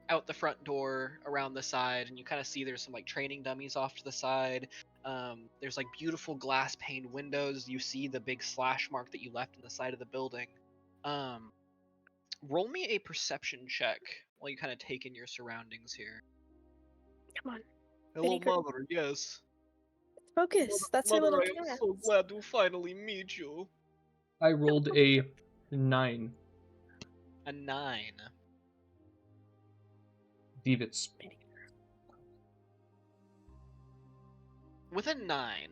out the front door, around the side, and you kind of see there's some like training dummies off to the side. There's like beautiful glass paned windows. You see the big slash mark that you left in the side of the building. Roll me a perception check while you kind of take in your surroundings here. Come on. Hello, Pretty girl. Mother. Yes. Focus. That's your Mother, little I am cat. so glad to finally meet you. I rolled a 9. A 9. Dpshts. With a 9,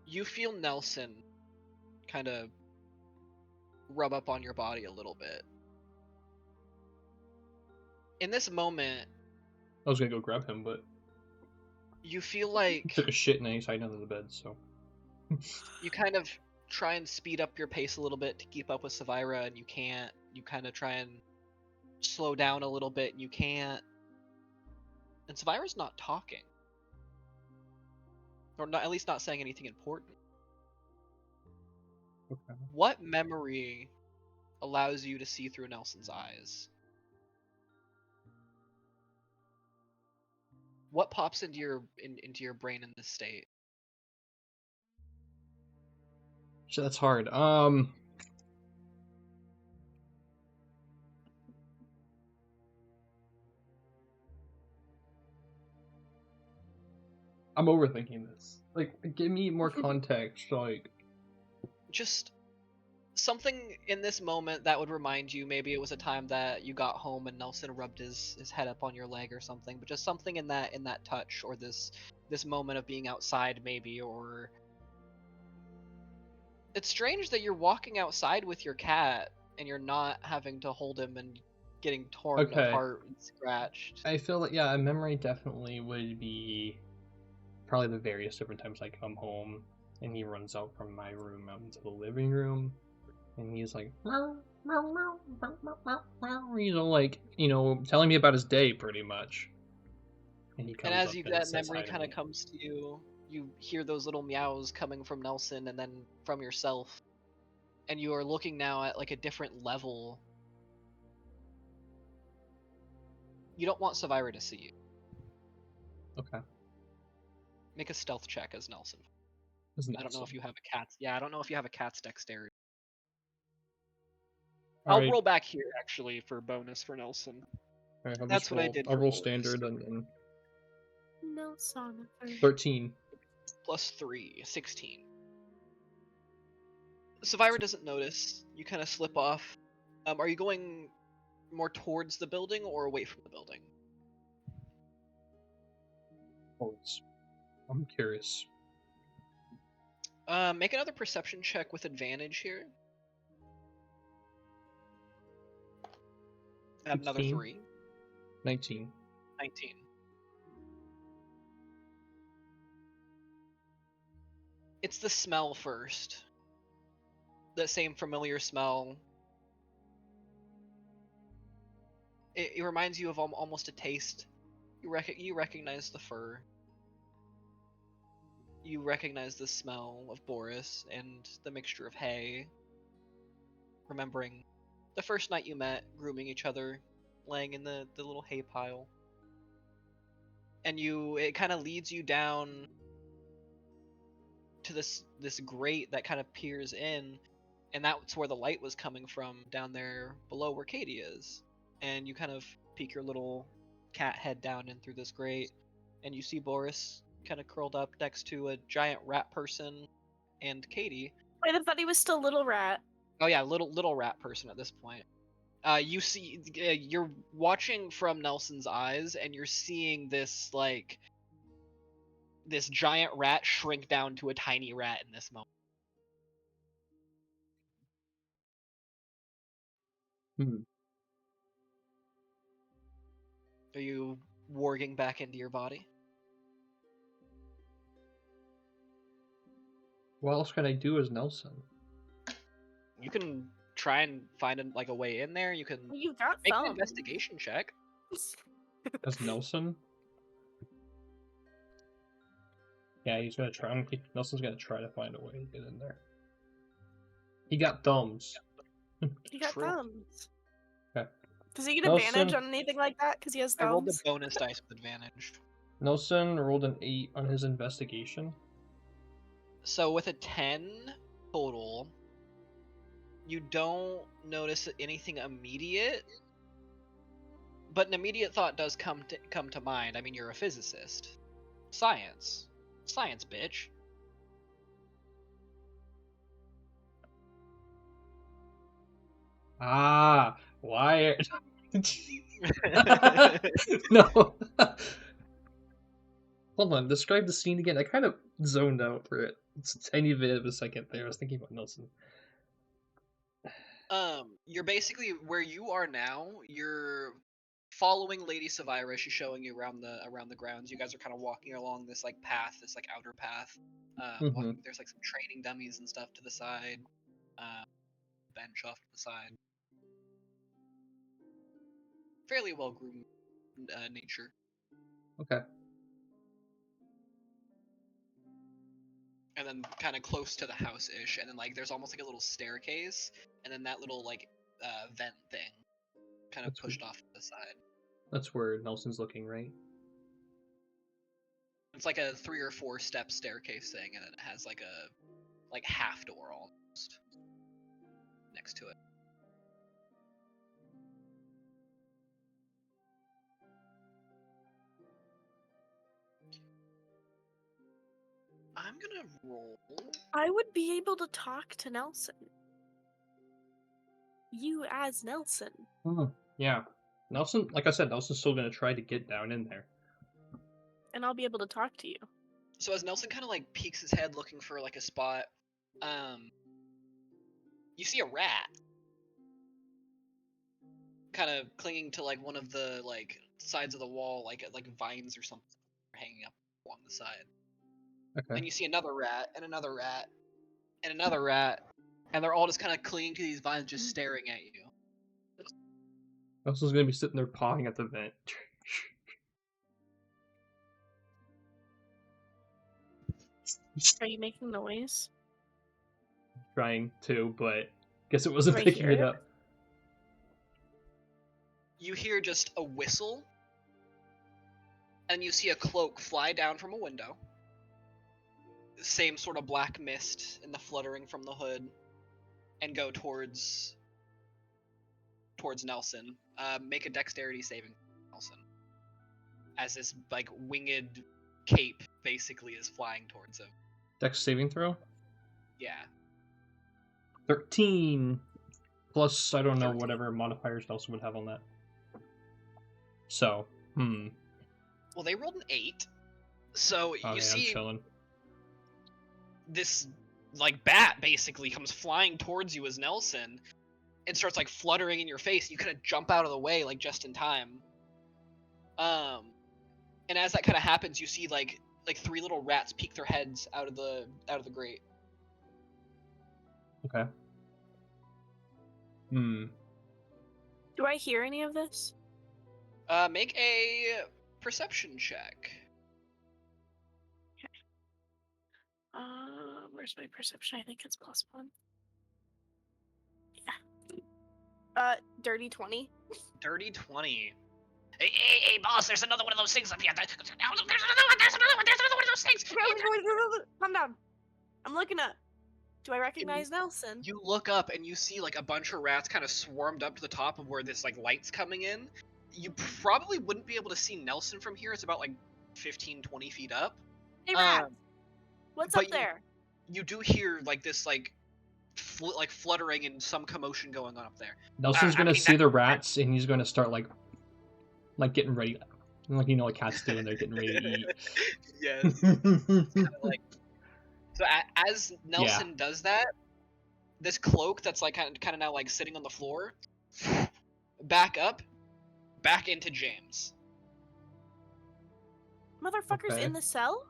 you feel Nelson kind of rub up on your body a little bit. In this moment, I was gonna go grab him, but you feel he like took a shit and he's hiding under the bed, so. you kind of try and speed up your pace a little bit to keep up with Savira, and you can't. You kind of try and slow down a little bit, and you can't. And Savira's not talking. Or not, at least not saying anything important. Okay. What memory allows you to see through Nelson's eyes? What pops into your brain in this state? Shit, that's hard. I'm overthinking this. Like, give me more context, like... Just something in this moment that would remind you, maybe it was a time that you got home and Nelson rubbed his head up on your leg or something, but just something in that touch, or this moment of being outside maybe, or... It's strange that you're walking outside with your cat and you're not having to hold him and getting torn Okay. apart and scratched. I feel like, yeah, a memory definitely would be probably the various different times I come home and he runs out from my room out into the living room and he's like, he's all like, telling me about his day pretty much. And he comes And as up you and that says memory hi to kind of me. comes to you, you hear those little meows coming from Nelson and then from yourself. and you are looking now at like a different level. You don't want Savira to see you. Okay. Make a stealth check as Nelson. As I don't know if Nelson. you have a cat's. Yeah, I don't know if you have a cat's dexterity. All I'll right. roll back here actually for bonus for Nelson. All right, That's what I did I'll for roll Boris. standard and then No son. 13. Plus 3, 16. Savira doesn't notice. You kind of slip off. Are you going more towards the building or away from the building? Oh, I'm curious. Make another perception check with advantage here. Add another 16. 3. 19. 19. It's the smell first. That same familiar smell. It reminds you of almost a taste. You recognize the fur. You recognize the smell of Boris and the mixture of hay. Remembering the first night you met, grooming each other, laying in the little hay pile. And it kind of leads you down to this grate that kind of peers in, and that's where the light was coming from, down there below where Katie is. And you kind of peek your little cat head down in through this grate, and you see Boris kind of curled up next to a giant rat person and Katie. Wait, I thought he was still Little Rat. Oh yeah, little rat person at this point. You see, you're watching from Nelson's eyes, and you're seeing this this giant rat shrink down to a tiny rat in this moment. Are you warging back into your body? What else can I do as Nelson? You can try and find a way in there. You can You got make an some. investigation check. As Nelson? Yeah, he's gonna try. Nelson's gonna try to find a way to get in there. He got thumbs. He got True. thumbs. Okay. Does he get Nelson- advantage on anything like that? Because he has I rolled the thumbs. bonus dice with advantage. Nelson rolled an 8 on his investigation. So with a 10 total, you don't notice anything immediate, but an immediate thought does come to mind. I mean, you're a physicist. Science, bitch. Ah, why? No. Hold on, describe the scene again. I kind of zoned out for it. It's a tiny bit of a second there. I was thinking about Nelson. You're basically where you are now. You're following Lady Savira. She's showing you around the grounds. You guys are kind of walking along this path, this outer path. There's some training dummies and stuff to the side. Bench off to the side. Fairly well groomed nature. Okay. And then kind of close to the house-ish, and then there's almost a little staircase, and then that little vent thing kind of pushed off to the side. That's where Nelson's looking, right? It's like a 3 or 4 step staircase thing, and it has a half door almost next to it. I'm gonna roll. I would be able to talk to Nelson. You as Nelson. Yeah. Nelson, like I said, Nelson's still gonna try to get down in there. And I'll be able to talk to you. So as Nelson kind of peeks his head looking for a spot, you see a rat kind of clinging to one of the sides of the wall, like vines or something hanging up along the side. Okay. And you see another rat and another rat and another rat, and they're all just kind of clinging to these vines, just staring at you. Nelson's gonna be sitting there pawing at the vent. Are you making noise? Trying to, but Guess it wasn't Do I picking hear it it? up. You hear just a whistle, and you see a cloak fly down from a window. Same sort of black mist in the fluttering from the hood, and go towards Nelson. Make a dexterity saving, Nelson. As this like winged cape basically is flying towards him. Dex saving throw? Yeah. 13. Plus, I don't know, 13. whatever modifiers Nelson would have on that. So, Well, they rolled an 8. So Okay, you see I'm chilling. this like bat basically comes flying towards you as Nelson and starts like fluttering in your face. You kind of jump out of the way like just in time. And as that kind of happens, you see like 3 little rats peek their heads out of the grate. Okay. Do I hear any of this? Make a perception check. Where's my perception? I think it's +1. Yeah. Dirty 20. Dirty 20. Hey, boss, there's another one of those things up here. There's another one of those things. Calm down. I'm looking up. Do I recognize Nelson? You look up and you see like a bunch of rats kind of swarmed up to the top of where this like light's coming in. You probably wouldn't be able to see Nelson from here. It's about like 15-20 feet up. Hey, Rat. What's but up there? You do hear like this like fluttering and some commotion going on up there. Nelson's gonna see the rats and he's gonna start like getting ready, like like cats do when they're getting ready to eat. Yes. Like, so as Nelson does that, this cloak that's like kind of now like sitting on the floor, back into James. Motherfucker's Okay. in the cell?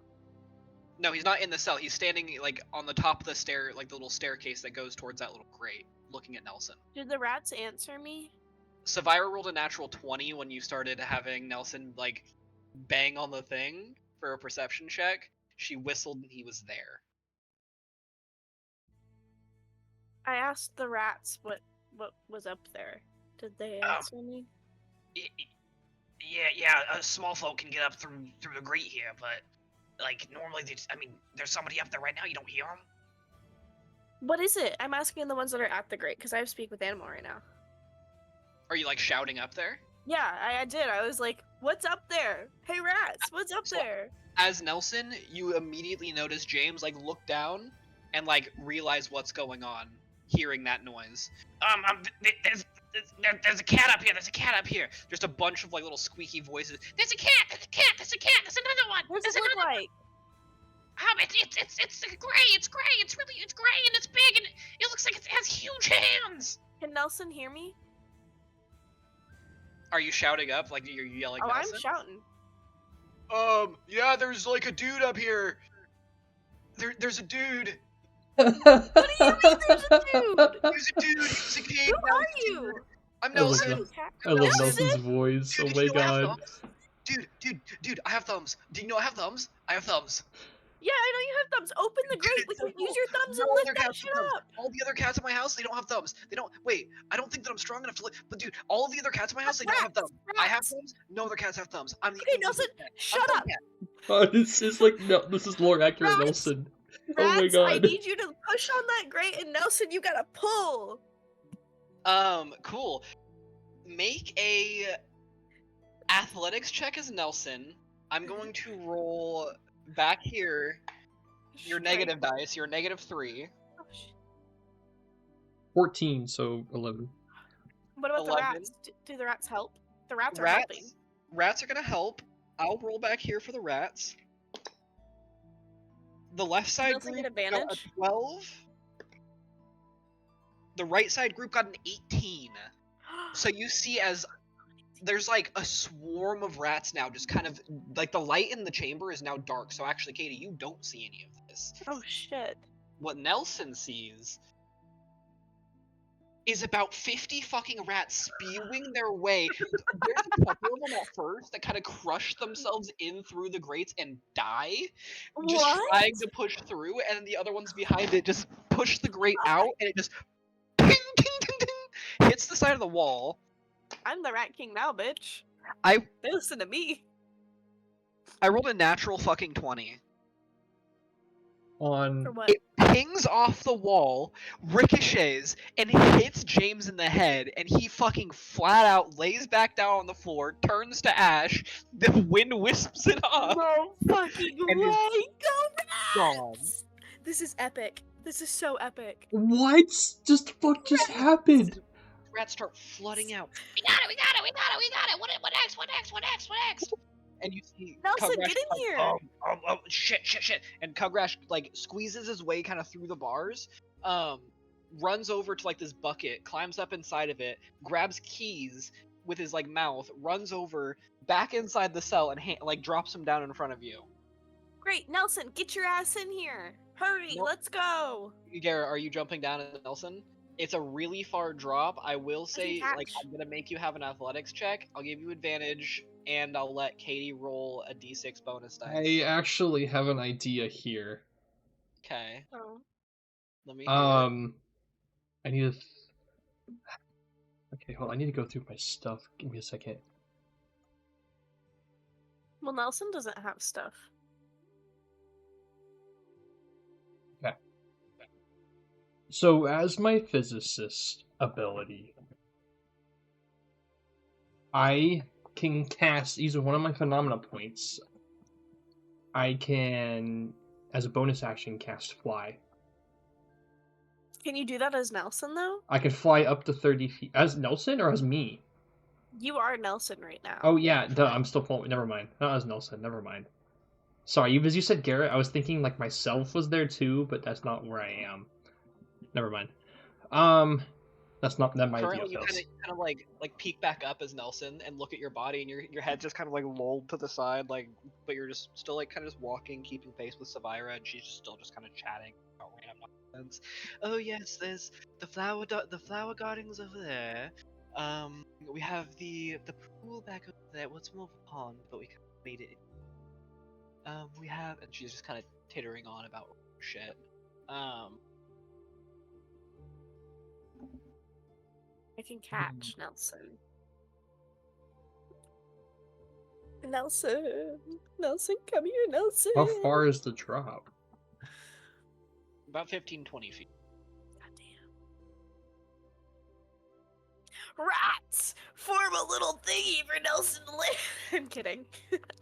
No, he's not in the cell. He's standing like on the top of the stair, like the little staircase that goes towards that little grate, looking at Nelson. Did the rats answer me? Savira rolled a natural 20 when you started having Nelson like bang on the thing for a perception check. She whistled and he was there. I asked the rats what was up there. Did they answer me? Yeah, small folk can get up through the grate here, but like normally, there's somebody up there right now. You don't hear them. What is it? I'm asking the ones that are at the grate because I speak with Animal right now. Are you like shouting up there? Yeah, I did. I was like, "What's up there? Hey, rats! What's up there?" As Nelson, you immediately notice James like look down and like realize what's going on, hearing that noise. There's a cat up here. There's a cat up here. Just a bunch of like little squeaky voices. There's a cat. There's a cat. There's a cat. There's another one. What does There's it look another. like? It's gray. It's gray. It's gray and it's big and it looks like it has huge hands. Can Nelson hear me? Are you shouting up like you're yelling? Oh, Nelson? I'm shouting. Yeah, there's like a dude up here. There's a dude. What do you mean there's a dude? There's a dude. He's a king. Who are you? I'm I love Nelson. that. Cat- I love Nelson? Nelson's voice. Dude, Oh did my you know I have god. thumbs? Dude, I have thumbs. Do you know I have thumbs? I have thumbs. Yeah, I know you have thumbs. Open the grate. It's Use so cool. your thumbs and All lift other that cats shit have thumbs. up. All the other cats in my house, they don't have thumbs. They don't. Wait, I don't think that I'm strong enough to lift. But dude, all of the other cats in my house, they don't have thumbs. I have Rats. thumbs. No other cats have thumbs. I'm the Okay, only Nelson, cat. shut I'm up. the cat. Oh, this is like this is more accurate, Rats. Nelson. Oh my Rats, god. I need you to push on that grate, and Nelson, you gotta pull. Cool. Make a athletics check as Nelson. I'm going to roll back here your negative dice. You're -3. Oh, shit. 14, so 11. What about 11. the rats? Do the rats help? The rats are helping. Rats are gonna help. I'll roll back here for the rats. The left side Nelson group get got advantage? a 12. The right side group got an 18. So you see as there's like a swarm of rats now, just kind of like the light in the chamber is now dark. So actually, Katie, you don't see any of this. Oh shit. What Nelson sees is about 50 fucking rats spewing their way. There's a couple of them at first that kind of crush themselves in through the grates and die, just What? trying to push through, and then the other ones behind it just push the grate out, and it just ping side of the wall. I'm the Rat King now, bitch. I They listen to me. rolled a natural fucking 20. On For what? It pings off the wall, ricochets, and hits James in the head, and he fucking flat out lays back down on the floor, turns to ash, the wind wisps it off, No fucking and is way! Go gone. Rats! This is epic. This is so epic. what? Just fuck just happened? Rats start flooding out, We got it. We got it. We got it. We got it. What next? What next? What next? What next? and you see Nelson, Kugrash get in like, here! oh, shit. And Kugrash like squeezes his way kind of through the bars, runs over to like this bucket, climbs up inside of it, grabs keys with his like mouth, runs over back inside the cell and like drops him down in front of you. Great, Nelson, get your ass in here! Hurry, Nope. let's go! Garrett, are you jumping down at Nelson? It's a really far drop. I will say, like, catch. I'm gonna make you have an athletics check. I'll give you advantage, and I'll let Katie roll a d6 bonus dice. I actually have an idea here. Okay. Oh. Let me hear it. I need to. Okay, hold on. I need to go through my stuff. Give me a second. Well, Nelson doesn't have stuff. So, as my physicist ability, I can cast using one of my phenomena points. I can, as a bonus action, cast fly. Can you do that as Nelson, though? I can fly up to 30 feet. As Nelson or as me? You are Nelson right now. Oh, yeah, duh, I'm still falling. Never mind. Not as Nelson, never mind. Sorry, as you said Garrett, I was thinking like myself was there too, but that's not where I am. Never mind. That's not that my idea Currently, you fails. kind of like peek back up as Nelson and look at your body, and your head's just kind of like lolled to the side, like, but you're just still like kind of just walking, keeping pace with Savira, and she's just still just kind of chatting about random nonsense. Oh yes, there's the flower gardens over there. We have the pool back over there. What's more of a pond, but we kind of made it. We have, and she's just kind of tittering on about shit. I can catch Nelson. Nelson! Nelson, come here, Nelson! How far is the drop? About 15-20 feet. Goddamn. Rats! Form a little thingy for Nelson to live! I'm kidding.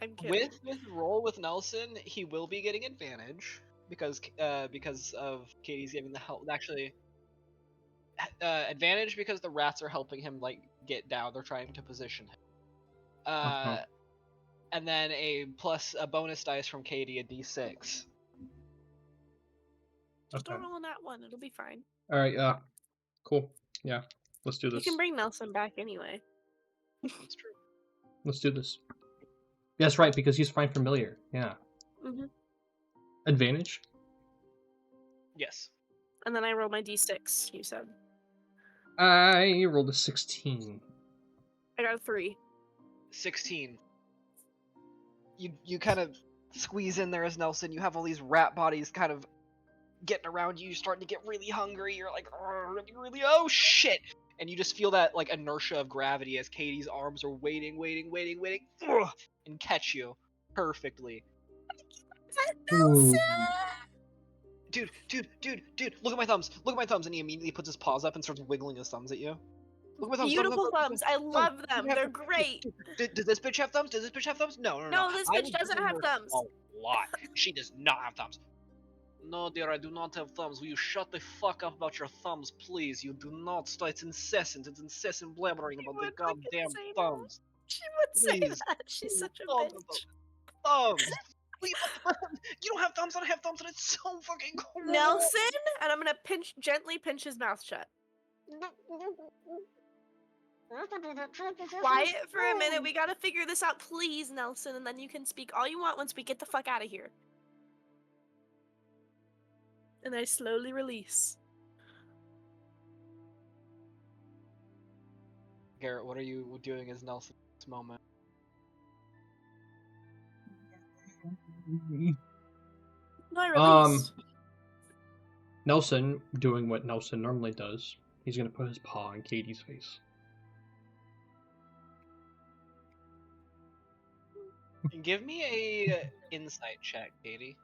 I'm kidding. With his roll with Nelson, he will be getting advantage because of Katie's giving the help. Actually, advantage because the rats are helping him like get down. They're trying to position him. And then a bonus dice from Katie, a d6. Just Okay. don't roll on that one, it'll be fine. Alright, cool. Yeah, let's do You this. can bring Nelson back anyway. That's true. Let's do this. Yes, right, because he's fine familiar. Yeah. Mm-hmm. Advantage? Yes. And then I roll my d6, you said. I rolled a 16. I got a 3. 16. You kind of squeeze in there as Nelson. You have all these rat bodies kind of getting around you. You're starting to get really hungry. You're like, really, oh shit! And you just feel that like inertia of gravity as Katie's arms are waiting, and catch you perfectly. Nelson! Dude, look at my thumbs. And he immediately puts his paws up and starts wiggling his thumbs at you. Look at my thumbs. Beautiful thumbs. I love them. They're great. Does this bitch have thumbs? No. No, this I bitch would doesn't give have her thumbs. A lot. She does not have thumbs. No, dear, I do not have thumbs. Will you shut the fuck up about your thumbs, please? You do not start. It's incessant blabbering about the would fucking goddamn say that. thumbs. She would say Please. that. She's such a Thumbs. bitch. Thumbs. Please, you don't have thumbs. I don't have thumbs, and it's so fucking cool. Nelson, and I'm gonna gently pinch his mouth shut. Quiet for a minute. We gotta figure this out, please, Nelson, and then you can speak all you want once we get the fuck out of here. And I slowly release. Garrett, what are you doing as Nelson at this moment? No, I release. Nelson doing what Nelson normally does He's gonna put his paw on Katie's face. Give me a insight check, Katie.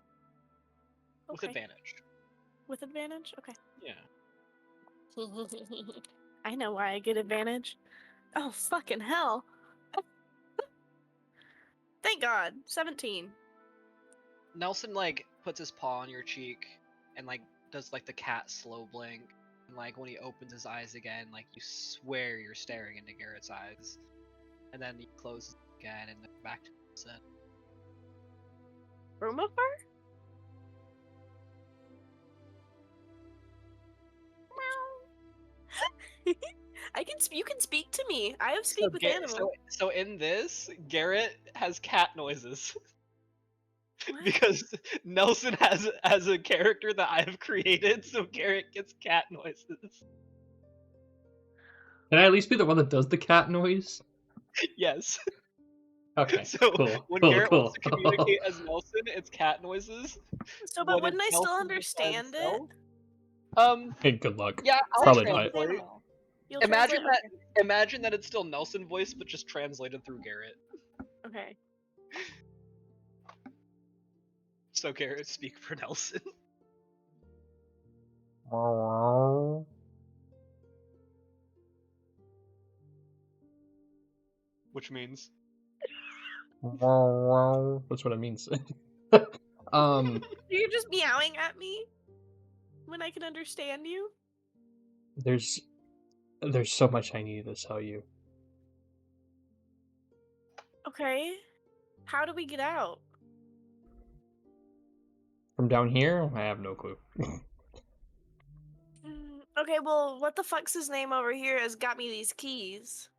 With Okay. advantage. With advantage? Okay. Yeah. I know why I get advantage. Oh, fucking hell. Thank God. 17. Nelson, like, puts his paw on your cheek and, like, does, like, the cat slow blink. And, like, when he opens his eyes again, like, you swear you're staring into Garrett's eyes. And then he closes again and then back to Nelson. Broomifer? I can. You can speak to me. I have speak with animals. So in this, Garrett has cat noises. What? Because Nelson has a character that I've created, so Garrett gets cat noises. Can I at least be the one that does the cat noise? Yes. Okay. So cool. when cool, Garrett cool. wants to communicate as Nelson, it's cat noises. So, but When wouldn't I it's still Nelson as understand it? himself, Hey, good luck. yeah, I'll Probably translate not. with animal. You'll Imagine translate? that. Imagine that it's still Nelson voice, but just translated through Garrett. Okay. So Garrett speak for Nelson. Which means That's what it means. You're just meowing at me when I can understand you. There's so much I needed to tell you. Okay. How do we get out? From down here, I have no clue. Okay, well, what the fuck's his name over here has got me these keys?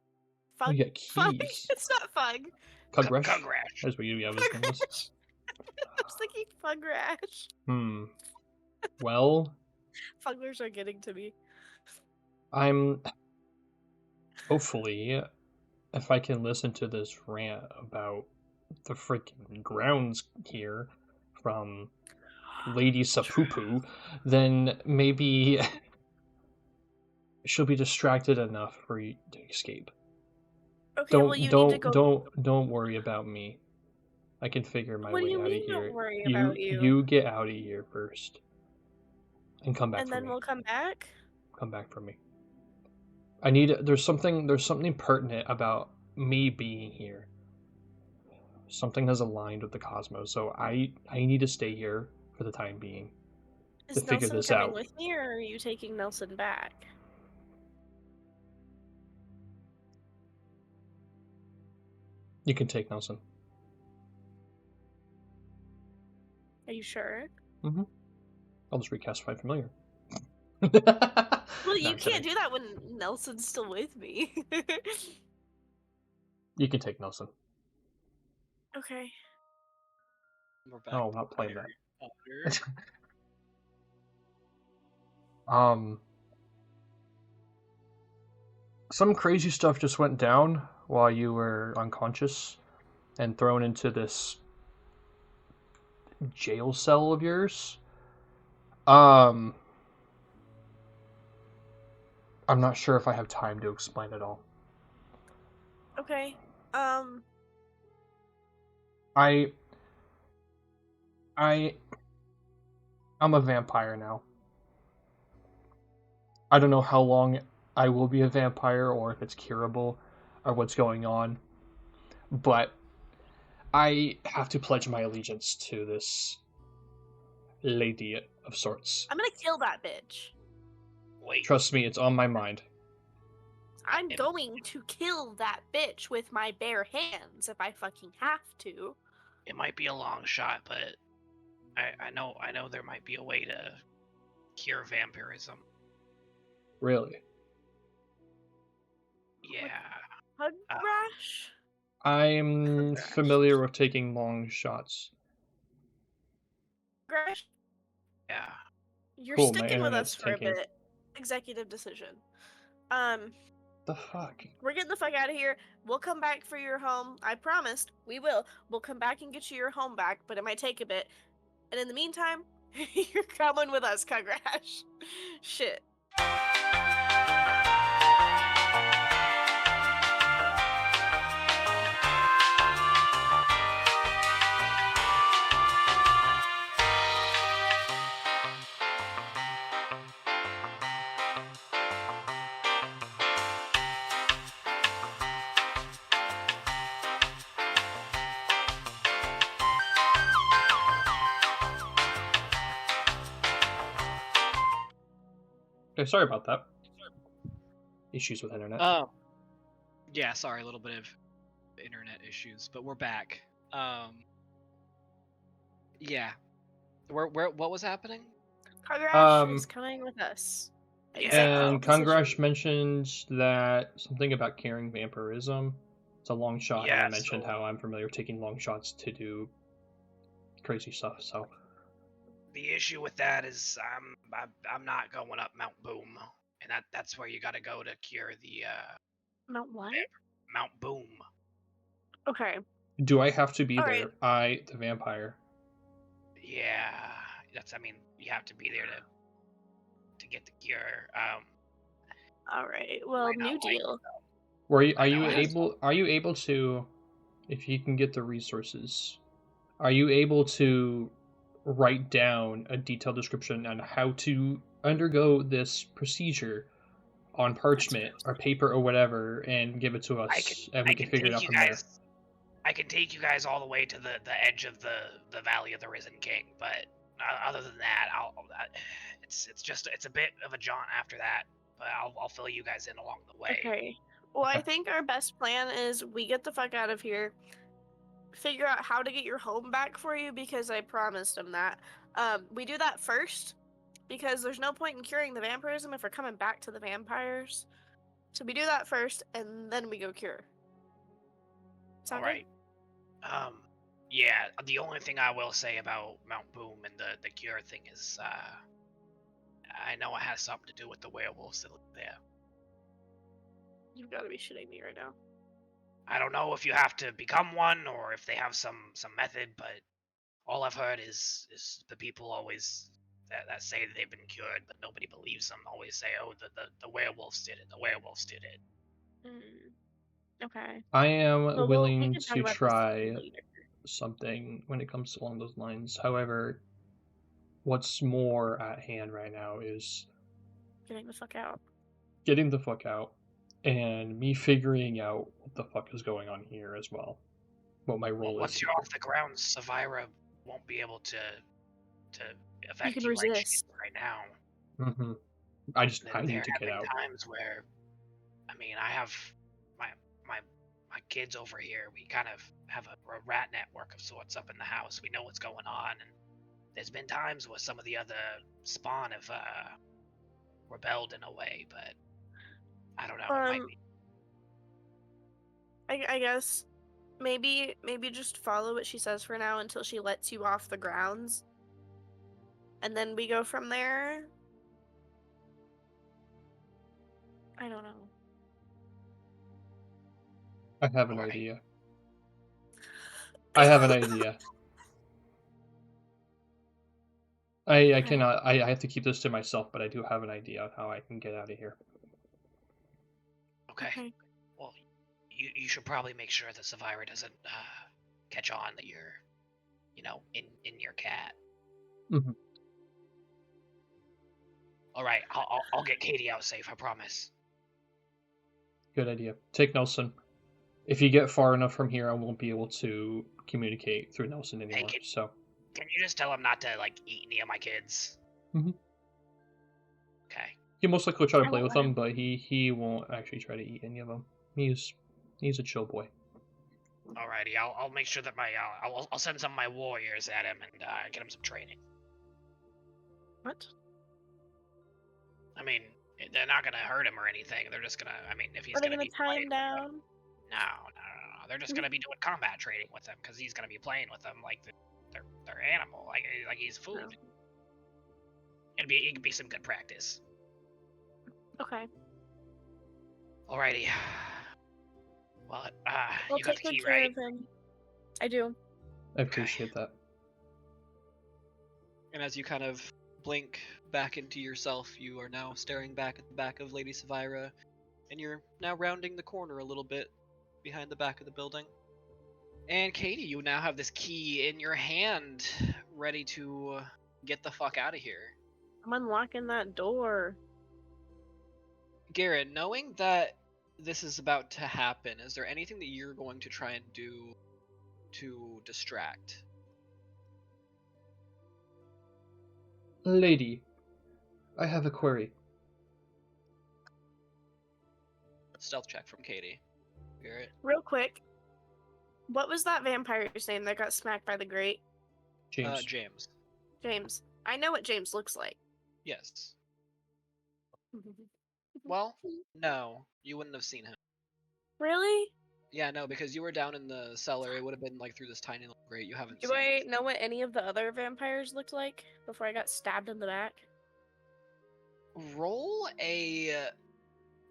Oh, Fug? you got Fug? keys. It's not Fug. Cugrash? Cugrash. That's what you have his name was. Fugrash. I was thinking Fugrash. Well, Fugglers are getting to me. I'm... Hopefully, if I can listen to this rant about the freaking grounds here from Lady Sapupu, then maybe she'll be distracted enough for you to escape. Okay, well, you need to go. Don't worry about me. I can figure my What do way you out of mean, here. don't worry about you? You get out of here first, and come back And for then me. we'll come back? Come back for me. I need. There's something pertinent about me being here. Something has aligned with the cosmos, so I need to stay here for the time being to Is figure Nelson this coming out. with me, or are you taking Nelson back? You can take Nelson. Are you sure? Mm-hmm. I'll just recast Find Familiar. Well, No, you I'm can't kidding. do that when Nelson's still with me. You can take Nelson. Okay. we're back. No, I'm not playing that. Honor. Some crazy stuff just went down while you were unconscious and thrown into this jail cell of yours. I'm not sure if I have time to explain it all. Okay. I'm a vampire now. I don't know how long I will be a vampire or if it's curable or what's going on, but I have to pledge my allegiance to this lady of sorts. I'm gonna kill that bitch. Wait. Trust me, it's on my mind. I'm going to kill that bitch with my bare hands if I fucking have to. It might be a long shot, but I know there might be a way to cure vampirism. Really? Yeah. Hug rash? I'm Correct. familiar with taking long shots. Grash? Yeah. You're Cool, my sticking with internet's us for tanking. a bit. Executive decision. The fuck? We're getting the fuck out of here. We'll come back for your home. I promised. We will. We'll come back and get you your home back, but it might take a bit. And in the meantime, you're coming with us, Kagrash. Shit. Okay, sorry about that. Issues with internet. Yeah, sorry, a little bit of internet issues, but we're back. Yeah. What was happening? Kagurash is coming with us. And Decision. Congrash mentioned that something about curing vampirism. It's a long shot, and Yeah, I mentioned so- how I'm familiar with taking long shots to do crazy stuff. So The issue with that is I'm not going up Mount Boom, and that's where you got to go to cure the Mount what? Mount Boom. Okay. do I have to be All there? I, the vampire. Yeah, I mean, you have to be there to get the cure. All right. Well, Might not new like deal. Are I you know it is. able to, if you can get the resources, are you able to write down a detailed description on how to undergo this procedure on parchment or paper or whatever, and give it to us, and we can figure it out from there? I can take you guys all the way to the edge of the Valley of the Risen King, but other than that, it's a bit of a jaunt after that. But I'll fill you guys in along the way. Okay. Well, I Okay. think our best plan is we get the fuck out of here, figure out how to get your home back for you because I promised him that. We do that first because there's no point in curing the vampirism if we're coming back to the vampires. So we do that first and then we go cure. All Sound right. Yeah. The only thing I will say about Mount Boom and the cure thing is, I know it has something to do with the werewolves that live there. good? You've got to be shitting me right now. I don't know if you have to become one or if they have some method, but all I've heard is the people always that say that they've been cured, but nobody believes them. Always say, "Oh, the werewolves did it. The werewolves did it." Okay. I am Well, we willing can talk to about this try later. something when it comes along those lines. However, what's more at hand right now is Getting the fuck out. getting the fuck out and me figuring out what the fuck is going on here as well. What my Well, role is once here. you're off the ground, Savira won't be able to affect can you like she resist. is right now. Mm-hmm. I There need to have get been out. times where, I mean, I have my my my kids over here. We kind of have a rat network of sorts up in the house. We know what's going on, and there's been times where some of the other spawn have rebelled in a way, but I don't know. It might be. I guess maybe just follow what she says for now until she lets you off the grounds. And then we go from there. I don't know. I have an Alright. idea. I have an idea. I cannot. I have to keep this to myself, but I do have an idea of how I can get out of here. Okay. Well, you should probably make sure that Savira doesn't catch on that you're, in your cat. Mm-hmm. All right, I'll get Katie out safe. I promise. Good idea. Take Nelson. If you get far enough from here, I won't be able to communicate through Nelson anymore. So. Can you just tell him not to eat any of my kids? Mm-hmm. Okay. He'll most likely try to play with them, but he won't actually try to eat any of them. He's a chill boy. Alrighty, I'll make sure that I'll send some of my warriors at him and get him some training. What? I mean, they're not gonna hurt him or anything. They're just gonna. I mean, if he's Are they gonna gonna be tie him down? No. They're just gonna be doing combat training with him because he's gonna be playing with them like they're animal, like he's food. No. It could be some good practice. Okay. Alrighty. Well, We'll you got take the good key, care right? of him. I do. I appreciate that. And as you kind of blink back into yourself, you are now staring back at the back of Lady Savira, and you're now rounding the corner a little bit behind the back of the building. And Katie, you now have this key in your hand, ready to get the fuck out of here. I'm unlocking that door. Garrett, knowing that this is about to happen, is there anything that you're going to try and do to distract? Lady, I have a query. stealth check from Katie. Hear it? Real quick, what was that vampire's name that got smacked by the grate? James. James. James. I know what James looks like. Yes. Well, no, you wouldn't have seen him. Really? Yeah, no, because you were down in the cellar. It would have been like through this tiny little grate. You haven't Do seen I it. know what any of the other vampires looked like before I got stabbed in the back? Roll a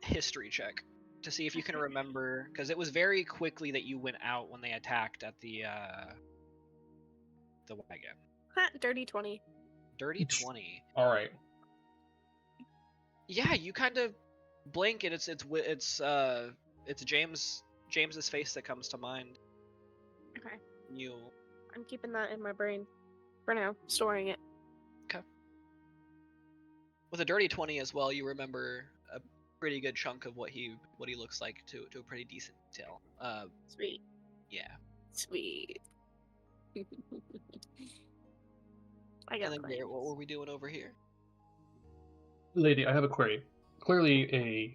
history check to see if you can remember, because it was very quickly that you went out when they attacked at the wagon. Dirty 20. Dirty 20. All right. Yeah, you kind of blink and it's James's face that comes to mind. Okay. You I'm keeping that in my brain for now, storing it. with a dirty 20 as well, you remember a pretty good chunk of what he looks like to a pretty decent detail. Sweet. Yeah. Sweet. I got And then plans. Garrett, what were we doing over here? Lady, I have a query. Clearly, a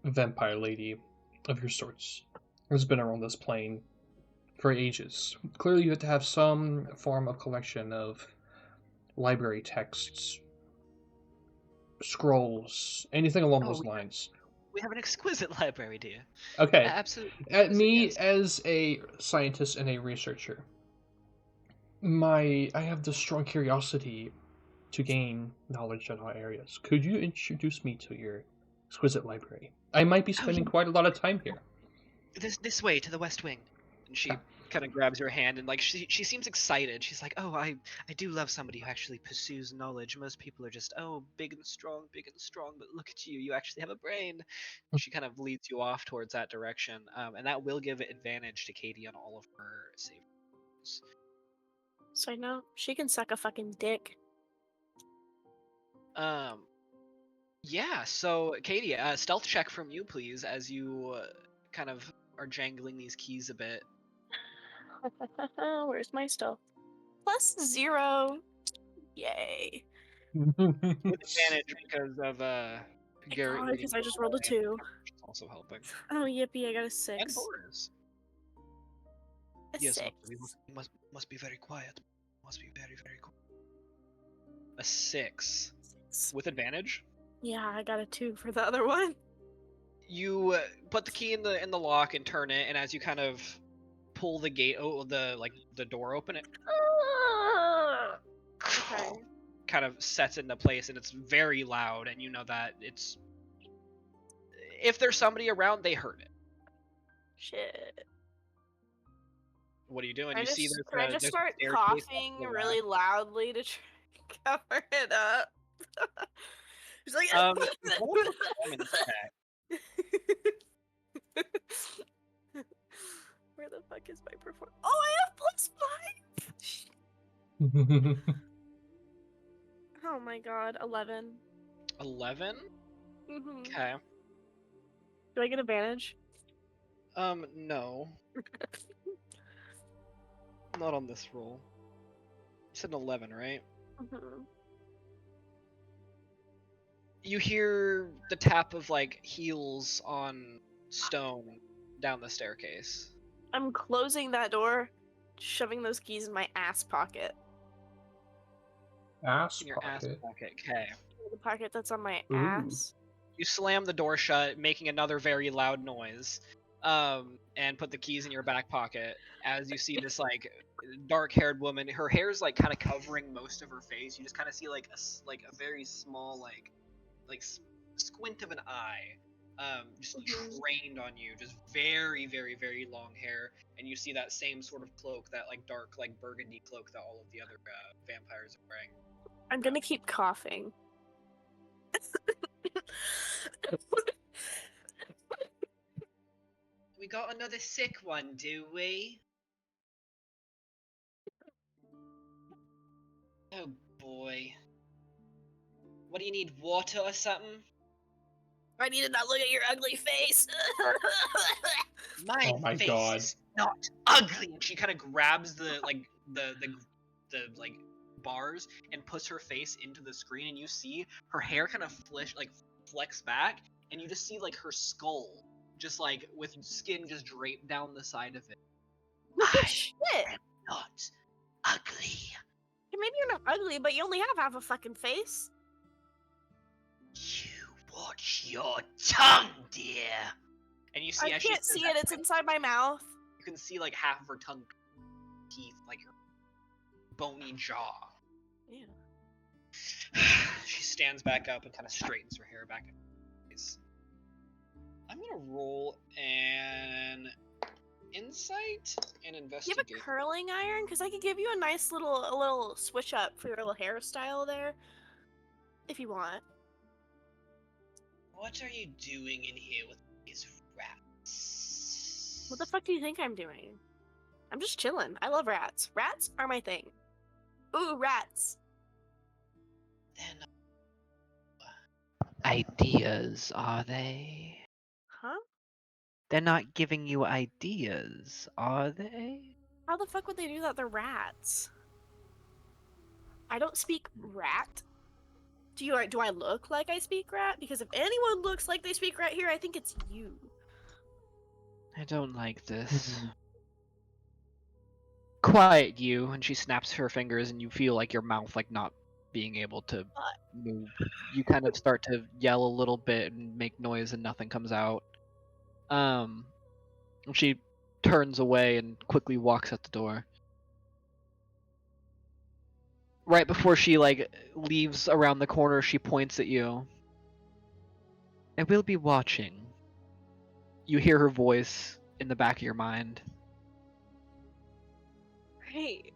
vampire lady of your sorts has been around this plane for ages. Clearly, you have to have some form of collection of library texts, scrolls, anything along those lines. We have an exquisite library, dear. Okay. Absolutely. At me, Yes. as a scientist and a researcher, I have this strong curiosity to gain knowledge in all areas. Could you introduce me to your exquisite library? I might be spending quite a lot of time here. This way to the West Wing. And she kind of grabs your hand and like she seems excited. She's like, "Oh, I do love somebody who actually pursues knowledge. Most people are just, oh, big and strong, but look at you. You actually have a brain." She kind of leads you off towards that direction. And that will give advantage to Katie on all of her save rolls. So I know she can suck a fucking dick. Yeah, so Katie, stealth check from you, please, as you kind of are jangling these keys a bit. Where's my stealth? +0. Yay. With advantage because of Garrett. Because I just rolled a 2. Also helping. Oh, yippee, I got a 6. And Boris. A Yes, 6. we must be very quiet. Must be very, very quiet. A 6. With advantage? Yeah, I got a 2 for the other one. You put the key in the lock and turn it, and as you kind of pull the gate, the door open, it Okay. kind of sets into place, and it's very loud, and you know that it's, if there's somebody around, they heard it. Shit. What are you doing? Can You see I just start coughing really loudly to try and cover it up? Just like where the fuck is my performance? Oh, I have +5. Oh my god, 11. 11? Mm-hmm. Okay. Do I get advantage? No. Not on this roll. You said an 11, right? Mm-hmm. You hear the tap of, like, heels on stone down the staircase. I'm closing that door, shoving those keys in my ass pocket. Ass In your ass pocket, okay. The pocket that's on my Ooh. ass. You slam the door shut, making another very loud noise, and put the keys in your back pocket as you see this, like, dark-haired woman. Her hair's, like, kind of covering most of her face. You just kind of see, like, a very small, like squint of an eye, just trained on you, just very, very, very long hair, and you see that same sort of cloak, that, like, dark, like, burgundy cloak that all of the other vampires are wearing. I'm gonna keep coughing. We got another sick one, do we? Oh boy. What do you need, water or something? I need to not look at your ugly face. My my face God. is not ugly. And she kind of grabs the like bars and puts her face into the screen, and you see her hair kind of flex back, and you just see like her skull, just like with skin just draped down the side of it. Shit! Not ugly. Maybe you're not ugly, but you only have half a fucking face. You watch your tongue, dear. And you see, I as she can't says see that, it, it's inside my mouth. you can see like half of her tongue, teeth, like her bony jaw. Yeah. She stands back up and kind of straightens her hair back in her face. I'm gonna roll an insight and You have investigate. a curling iron? Because I could give you a nice little switch up for your little hairstyle there. If you want. What are you doing in here with these rats? What the fuck do you think I'm doing? I'm just chilling. I love rats. Rats are my thing. Ooh, rats. Then Ideas, are they? Huh? They're not giving you ideas, are they? How the fuck would they do that? They're rats. I don't speak rat. Do I look like I speak rat? Because if anyone looks like they speak rat here, I think it's you. I don't like this. Quiet, you. And she snaps her fingers, and you feel like your mouth like not being able to move. You kind of start to yell a little bit and make noise, and nothing comes out. She turns away and quickly walks out the door. Right before she like leaves around the corner, she points at you. I will be watching. You hear her voice in the back of your mind. Great.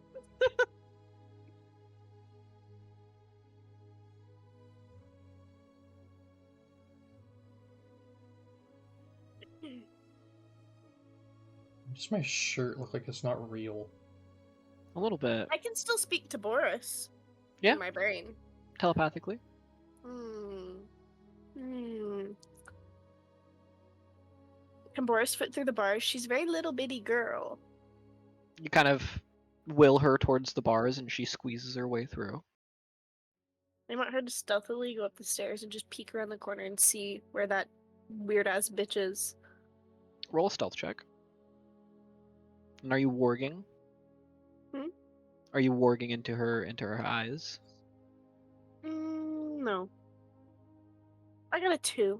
Does my shirt look like it's not real? A little bit. I can still speak to Boris. Yeah. In my brain. Telepathically. Can Boris fit through the bars? She's a very little bitty girl. You kind of will her towards the bars, and she squeezes her way through. I want her to stealthily go up the stairs and just peek around the corner and see where that weird ass bitch is. Roll a stealth check. And are you warging? Are you warging into her eyes? No. I got a 2.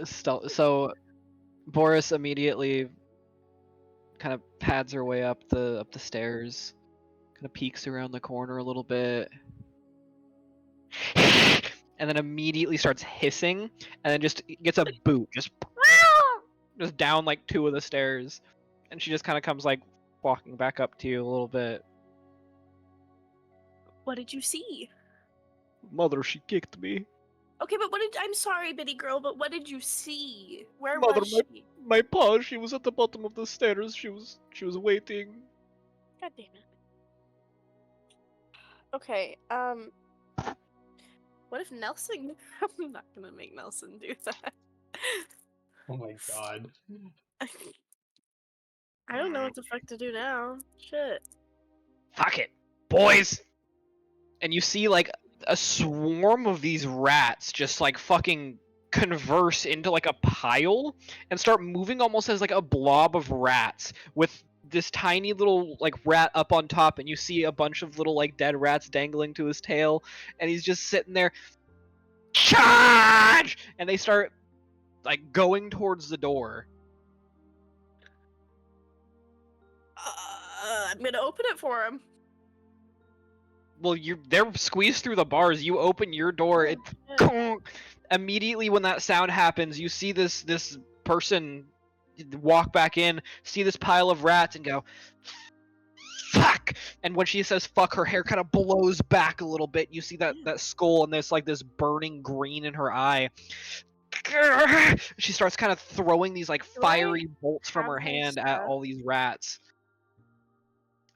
So Boris immediately kind of pads her way up the stairs, kind of peeks around the corner a little bit, and then immediately starts hissing, and then just gets a boot, just down like 2 of the stairs, and she just kind of comes like walking back up to you a little bit. What did you see? Mother, she kicked me. Okay, but I'm sorry, bitty girl, but what did you see? Where Mother, was she? my paw, she was at the bottom of the stairs. She was waiting. God damn it. Okay, what if Nelson... I'm not gonna make Nelson do that. Oh my god. I don't know what the fuck to do now. Shit. Fuck it, boys. And you see like a swarm of these rats just like fucking converse into like a pile and start moving almost as like a blob of rats with this tiny little like rat up on top, and you see a bunch of little like dead rats dangling to his tail, and he's just sitting there. Charge! And they start like going towards the door. I'm gonna open it for him. Well, they're squeezed through the bars. You open your door. It immediately when that sound happens, you see this person walk back in, see this pile of rats, and go, "Fuck!" And when she says "fuck," her hair kind of blows back a little bit. You see that skull and there's like this burning green in her eye. She starts kind of throwing these like fiery bolts from her hand at all these rats.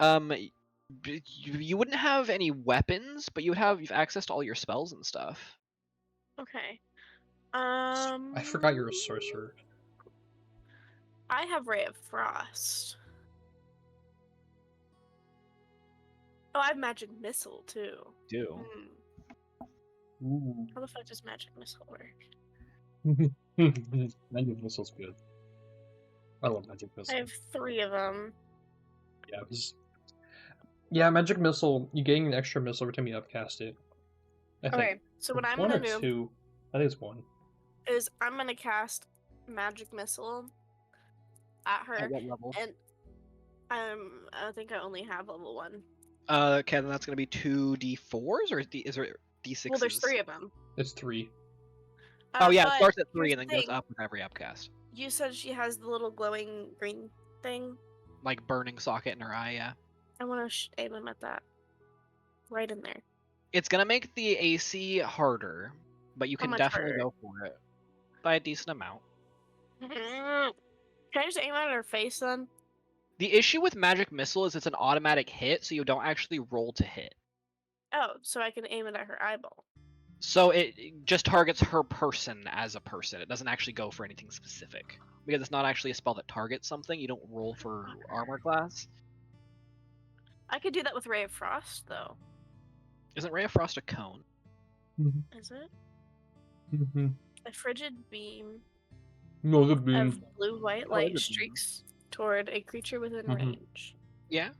You wouldn't have any weapons, but you've access to all your spells and stuff. Okay. I forgot you're a sorcerer. I have Ray of Frost. Oh, I have Magic Missile too. Do. Ooh. How the fuck does magic missile work? Magic missile's good. I love magic I missile. have 3 of them. Yeah, yeah, magic missile. You gain an extra missile every time you upcast it. I think. Okay, so what I'm One gonna or do two. I think it's one. is I'm gonna cast magic missile at her, At what level? and I think I only have level 1. Okay, then that's gonna be 2d4s or is there d6s? Well, there's 3 of them. It's 3. Oh yeah, it but starts at 3 here's and then the goes thing. up with every upcast. You said she has the little glowing green thing. Like burning socket in her eye, yeah. I want to aim him at that. Right in there. It's gonna make the AC harder, but you How can much definitely harder? go for it by a decent amount. Can I just aim at her face then? The issue with magic missile is it's an automatic hit, so you don't actually roll to hit. Oh, so I can aim it at her eyeball. So it just targets her person as a person. It doesn't actually go for anything specific. Because it's not actually a spell that targets something, you don't roll for armor class. I could do that with Ray of Frost, though. Isn't Ray of Frost a cone? Is it? Mm-hmm. A frigid beam No, the beam. of blue-white Oh, light it's a beam. streaks toward a creature within Mhm. range. Yeah.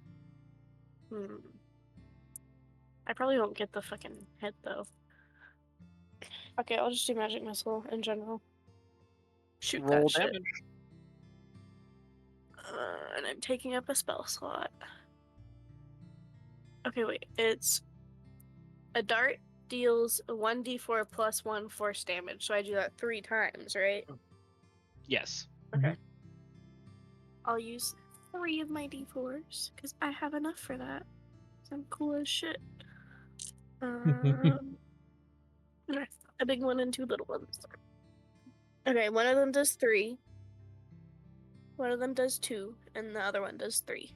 I probably won't get the fucking hit, though. Okay, I'll just do magic missile in general. Shoot Roll that shit. damage. And I'm taking up a spell slot. Okay, wait. It's a dart deals 1d4 plus 1 force damage, so I do that 3 times, right? Yes. Okay. I'll use 3 of my d4s because I have enough for that. I'm cool as shit. A big one and 2 little ones. Okay, one of them does 3. One of them does 2, and the other one does 3.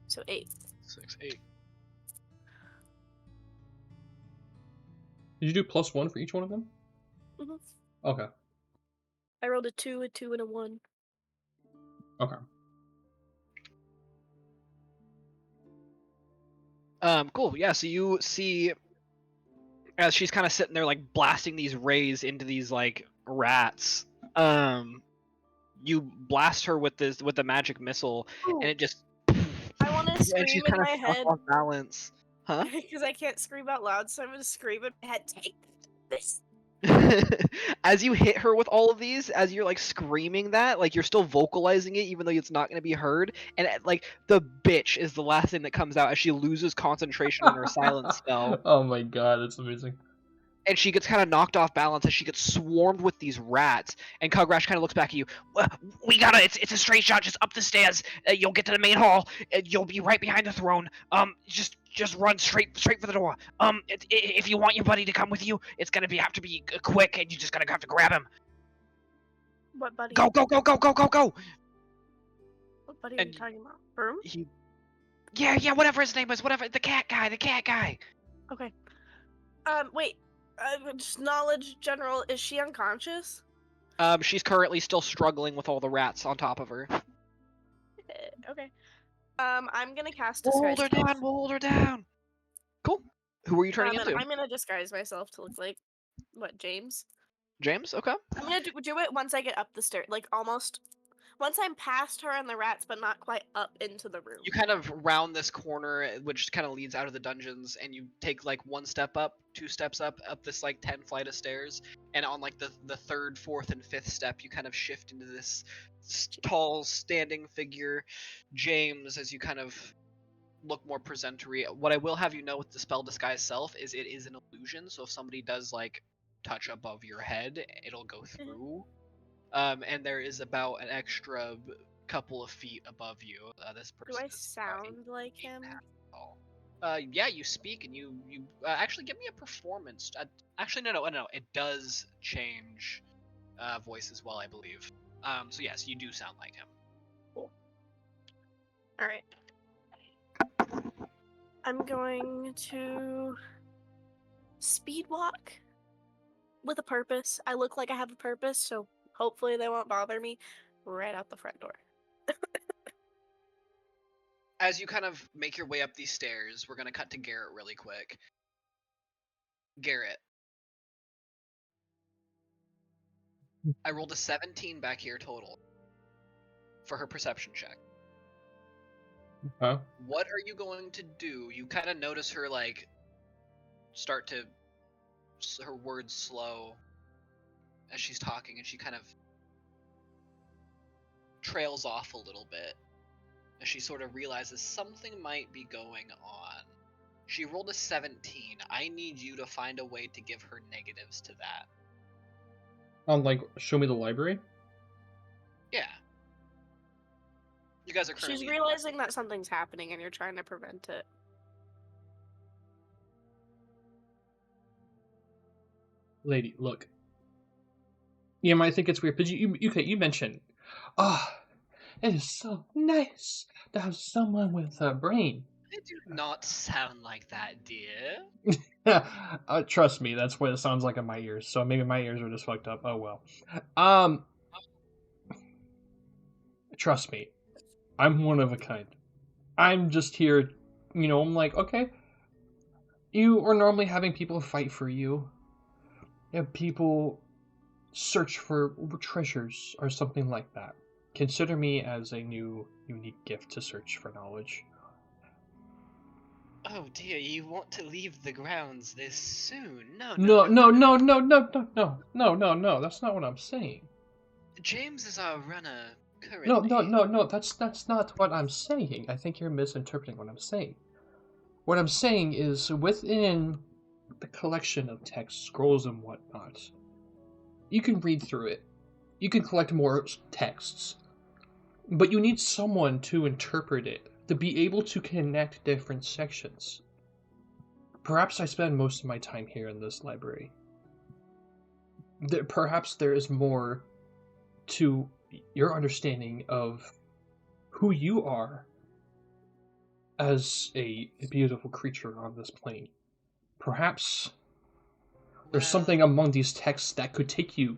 So 8. 6, 8. Did you do +1 for each one of them? Mhm. Okay. I rolled a 2, a 2, and a 1. Okay. Cool. Yeah, so you see as she's kind of sitting there like blasting these rays into these like rats, you blast her with the magic missile and it just I want to and scream she's in kind of my head off balance. Huh? because I can't scream out loud, so I'm gonna scream in my head. Take this. As you hit her with all of these, as you're like screaming that, like you're still vocalizing it even though it's not going to be heard, and like the bitch is the last thing that comes out as she loses concentration on her silent spell, Oh my god, that's amazing. and she gets kind of knocked off balance as she gets swarmed with these rats. And Kugrash kind of looks back at you. We gotta. It's a straight shot. Just up the stairs. You'll get to the main hall. You'll be right behind the throne. Just run straight for the door. If you want your buddy to come with you, it's gonna have to be quick, and you just gotta have to grab him. What buddy? Go. What buddy are you And talking about? Broom? he Yeah. Whatever his name is. Whatever. The cat guy. Okay. Wait. Just knowledge general. Is she unconscious? she's currently still struggling with all the rats on top of her. Okay. I'm gonna cast disguise. We'll hold her down. Cool. Who are you turning And into? I'm gonna disguise myself to look like what, James? James? Okay. I'm gonna do it once I get up the stairs, like almost once I'm past her and the rats, but not quite up into the room. You kind of round this corner, which kind of leads out of the dungeons, and you take like 1 step up, 2 steps up this like 10 flight of stairs, and on like the 3rd, 4th, and 5th step, you kind of shift into this tall, standing figure, James, as you kind of look more presentory. What I will have you know with the spell Disguise Self is it is an illusion, so if somebody does like touch above your head, it'll go through. And there is about an extra couple of feet above you. This person. Do I is sound like him? tall. Yeah, you speak and you actually give me a performance. Actually, no. It does change voice as well, I believe. So yes, you do sound like him. Cool. All right. I'm going to speed walk with a purpose. I look like I have a purpose, so hopefully they won't bother me right out the front door. As you kind of make your way up these stairs, we're gonna cut to Garrett really quick. Garrett, I rolled a 17 back here total for her perception check. Huh? What are you going to do? You kind of notice her like start to her words slow as she's talking, and she kind of trails off a little bit as she sort of realizes something might be going on. She rolled a 17. I need you to find a way to give her negatives to that. Like, show me the library? Yeah. You guys are currently... She's realizing that something's happening and you're trying to prevent it. Lady, look. You might think it's weird, but you mentioned, it is so nice to have someone with a brain. I do not sound like that, dear. Trust me, that's what it sounds like in my ears. So maybe my ears are just fucked up. Oh well. Trust me, I'm one of a kind. I'm just here, I'm like, okay, you are normally having people fight for you. Have people search for treasures or something like that. Consider me as a new, unique gift to search for knowledge. Oh dear, you want to leave the grounds this soon? No. No. That's not what I'm saying. James is our runner currently. No. That's not what I'm saying. I think you're misinterpreting what I'm saying. What I'm saying is within the collection of text, scrolls, and whatnot, you can read through it. You can collect more texts. But you need someone to interpret it, to be able to connect different sections. Perhaps I spend most of my time here in this library. Perhaps there is more to your understanding of who you are as a beautiful creature on this plane. Perhaps there's something among these texts that could take you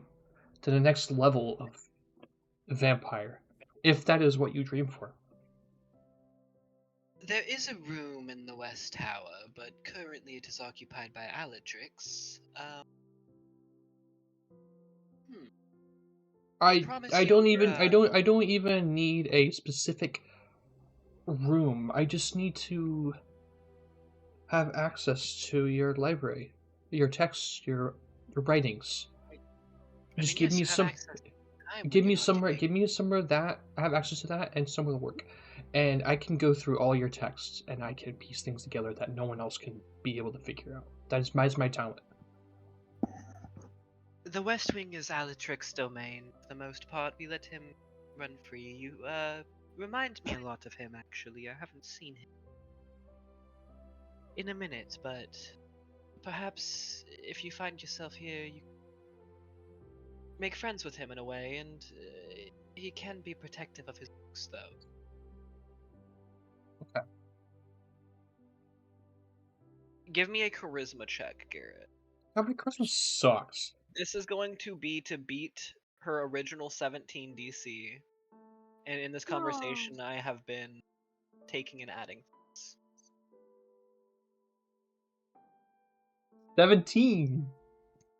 to the next level of vampire, if that is what you dream for. There is a room in the West Tower, but currently it is occupied by Alatrix. I don't even need a specific room. I just need to have access to your library, your texts, your writings. Just give me some. Give me somewhere that I have access to that and somewhere to work, and I can go through all your texts and I can piece things together that no one else can be able to figure out. That's my talent. The West Wing is Alatrix's domain. For the most part, we let him run free. You remind me a lot of him, actually. I haven't seen him in a minute, but perhaps if you find yourself here, you make friends with him in a way, and he can be protective of his books, though. Okay. Give me a charisma check, Garrett. How many charisma sucks? This is going to be to beat her original 17 DC. And in this conversation, I have been taking and adding things. 17!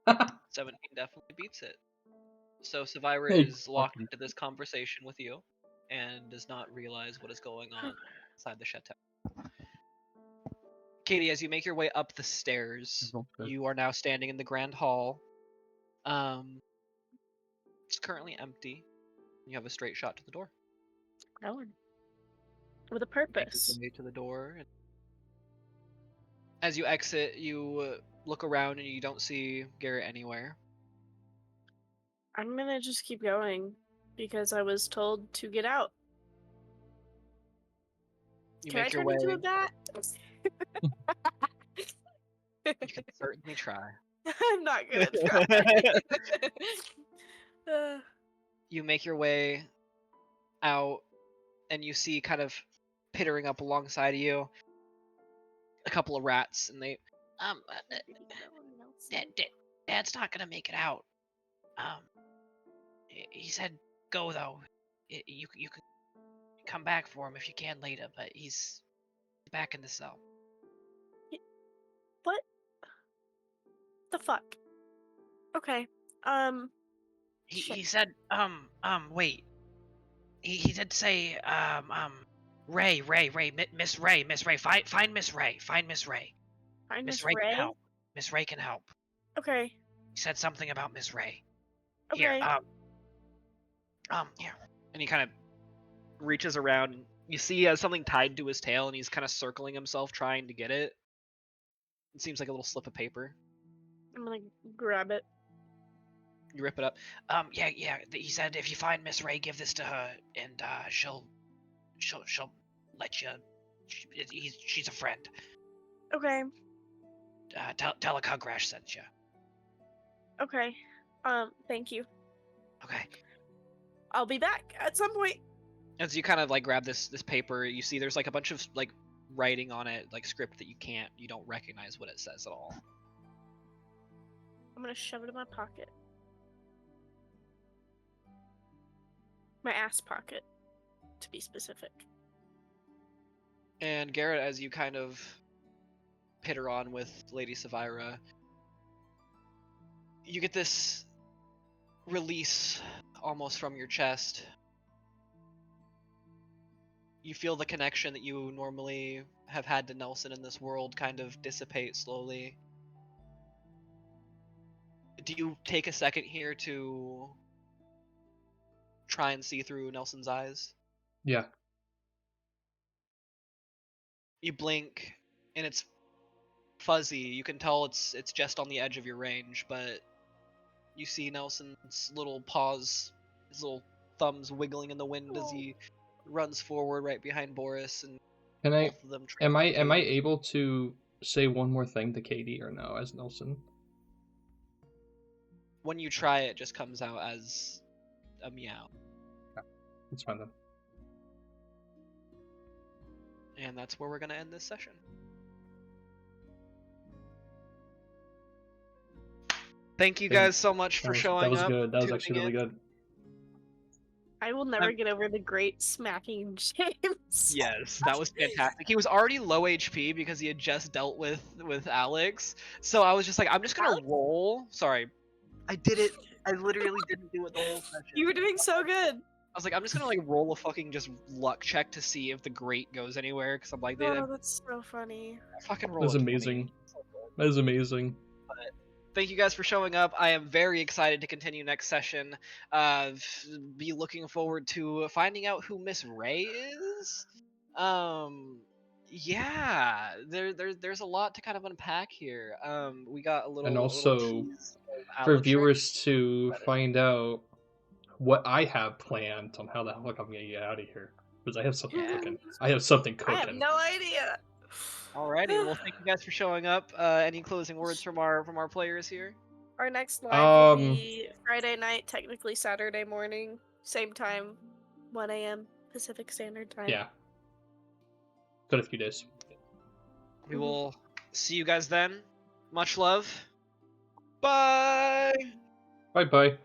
17 definitely beats it. So Savira is locked into this conversation with you and does not realize what is going on inside the chateau. Katie, as you make your way up the stairs, you are now standing in the grand hall. It's currently empty. You have a straight shot to the door. Oh. With a purpose. You make your way to the door. And as you exit, you look around and you don't see Garrett anywhere. I'm gonna just keep going because I was told to get out. You Can make I your turn way. into a bat? You can certainly try. I'm not gonna try. You make your way out, and you see kind of pittering up alongside of you a couple of rats, and they Dad's not gonna make it out. He said go though. You can come back for him if you can later, but he's back in the cell. What the fuck? Okay. he said, wait. He did say, Ray, Miss Ray, find Miss Ray, find Miss Ray. Find Miss Miss Ray can Ray. help. Miss Ray can help. Okay. He said something about Miss Ray. Here, Okay. here. And he kind of reaches around. And you see he has something tied to his tail, and he's kind of circling himself trying to get it. It seems like a little slip of paper. I'm gonna grab it. You rip it up. Yeah. He said if you find Miss Ray, give this to her, and she'll let you. She's a friend. Okay. Tell her Kugrash sent you. Okay. Thank you. Okay. I'll be back at some point. As you kind of like grab this paper, you see there's like a bunch of like writing on it, like script that you don't recognize what it says at all. I'm gonna shove it in my pocket. My ass pocket, to be specific. And Garrett, as you kind of pitter on with Lady Savira, you get this release almost from your chest. You feel the connection that you normally have had to Nelson in this world kind of dissipate slowly. Do you take a second here to try and see through Nelson's eyes? Yeah. You blink, and it's fuzzy. You can tell it's just on the edge of your range, but you see Nelson's little paws, his little thumbs wiggling in the wind as he runs forward right behind Boris, and Can I? both of them. Am I able to say one more thing to Katie or no? As Nelson. When you try, it just comes out as a meow. That's fine then. And that's where we're gonna end this session. Thank you guys so much for showing That was up. good. That was tuning actually really in. good. I will never get over the great smacking James. Yes, that was fantastic. He was already low HP because he had just dealt with Alex. So I was just like, I'm just gonna roll. Sorry, I did it. I literally didn't do it the whole session. You were doing so good. I was like, I'm just gonna like roll a fucking just luck check to see if the great goes anywhere, because I'm like, Oh, that's so funny. fucking roll. That's a 20. amazing. That is amazing. Thank you guys for showing up. I am very excited to continue next session. Be looking forward to finding out who Miss Ray is. Yeah, there's a lot to kind of unpack here. We got a little, And a little also, tease of for Alex viewers to find out what I have planned on how the heck I'm gonna get out of here, because I have something Yeah. cooking. I have something I have cooking. no idea. Alrighty, well, thank you guys for showing up. Any closing words from our players here? Our next live will be Friday night, technically Saturday morning, same time, 1 a.m. Pacific Standard Time. Yeah. Got a few days. We will see you guys then. Much love. Bye. Bye bye.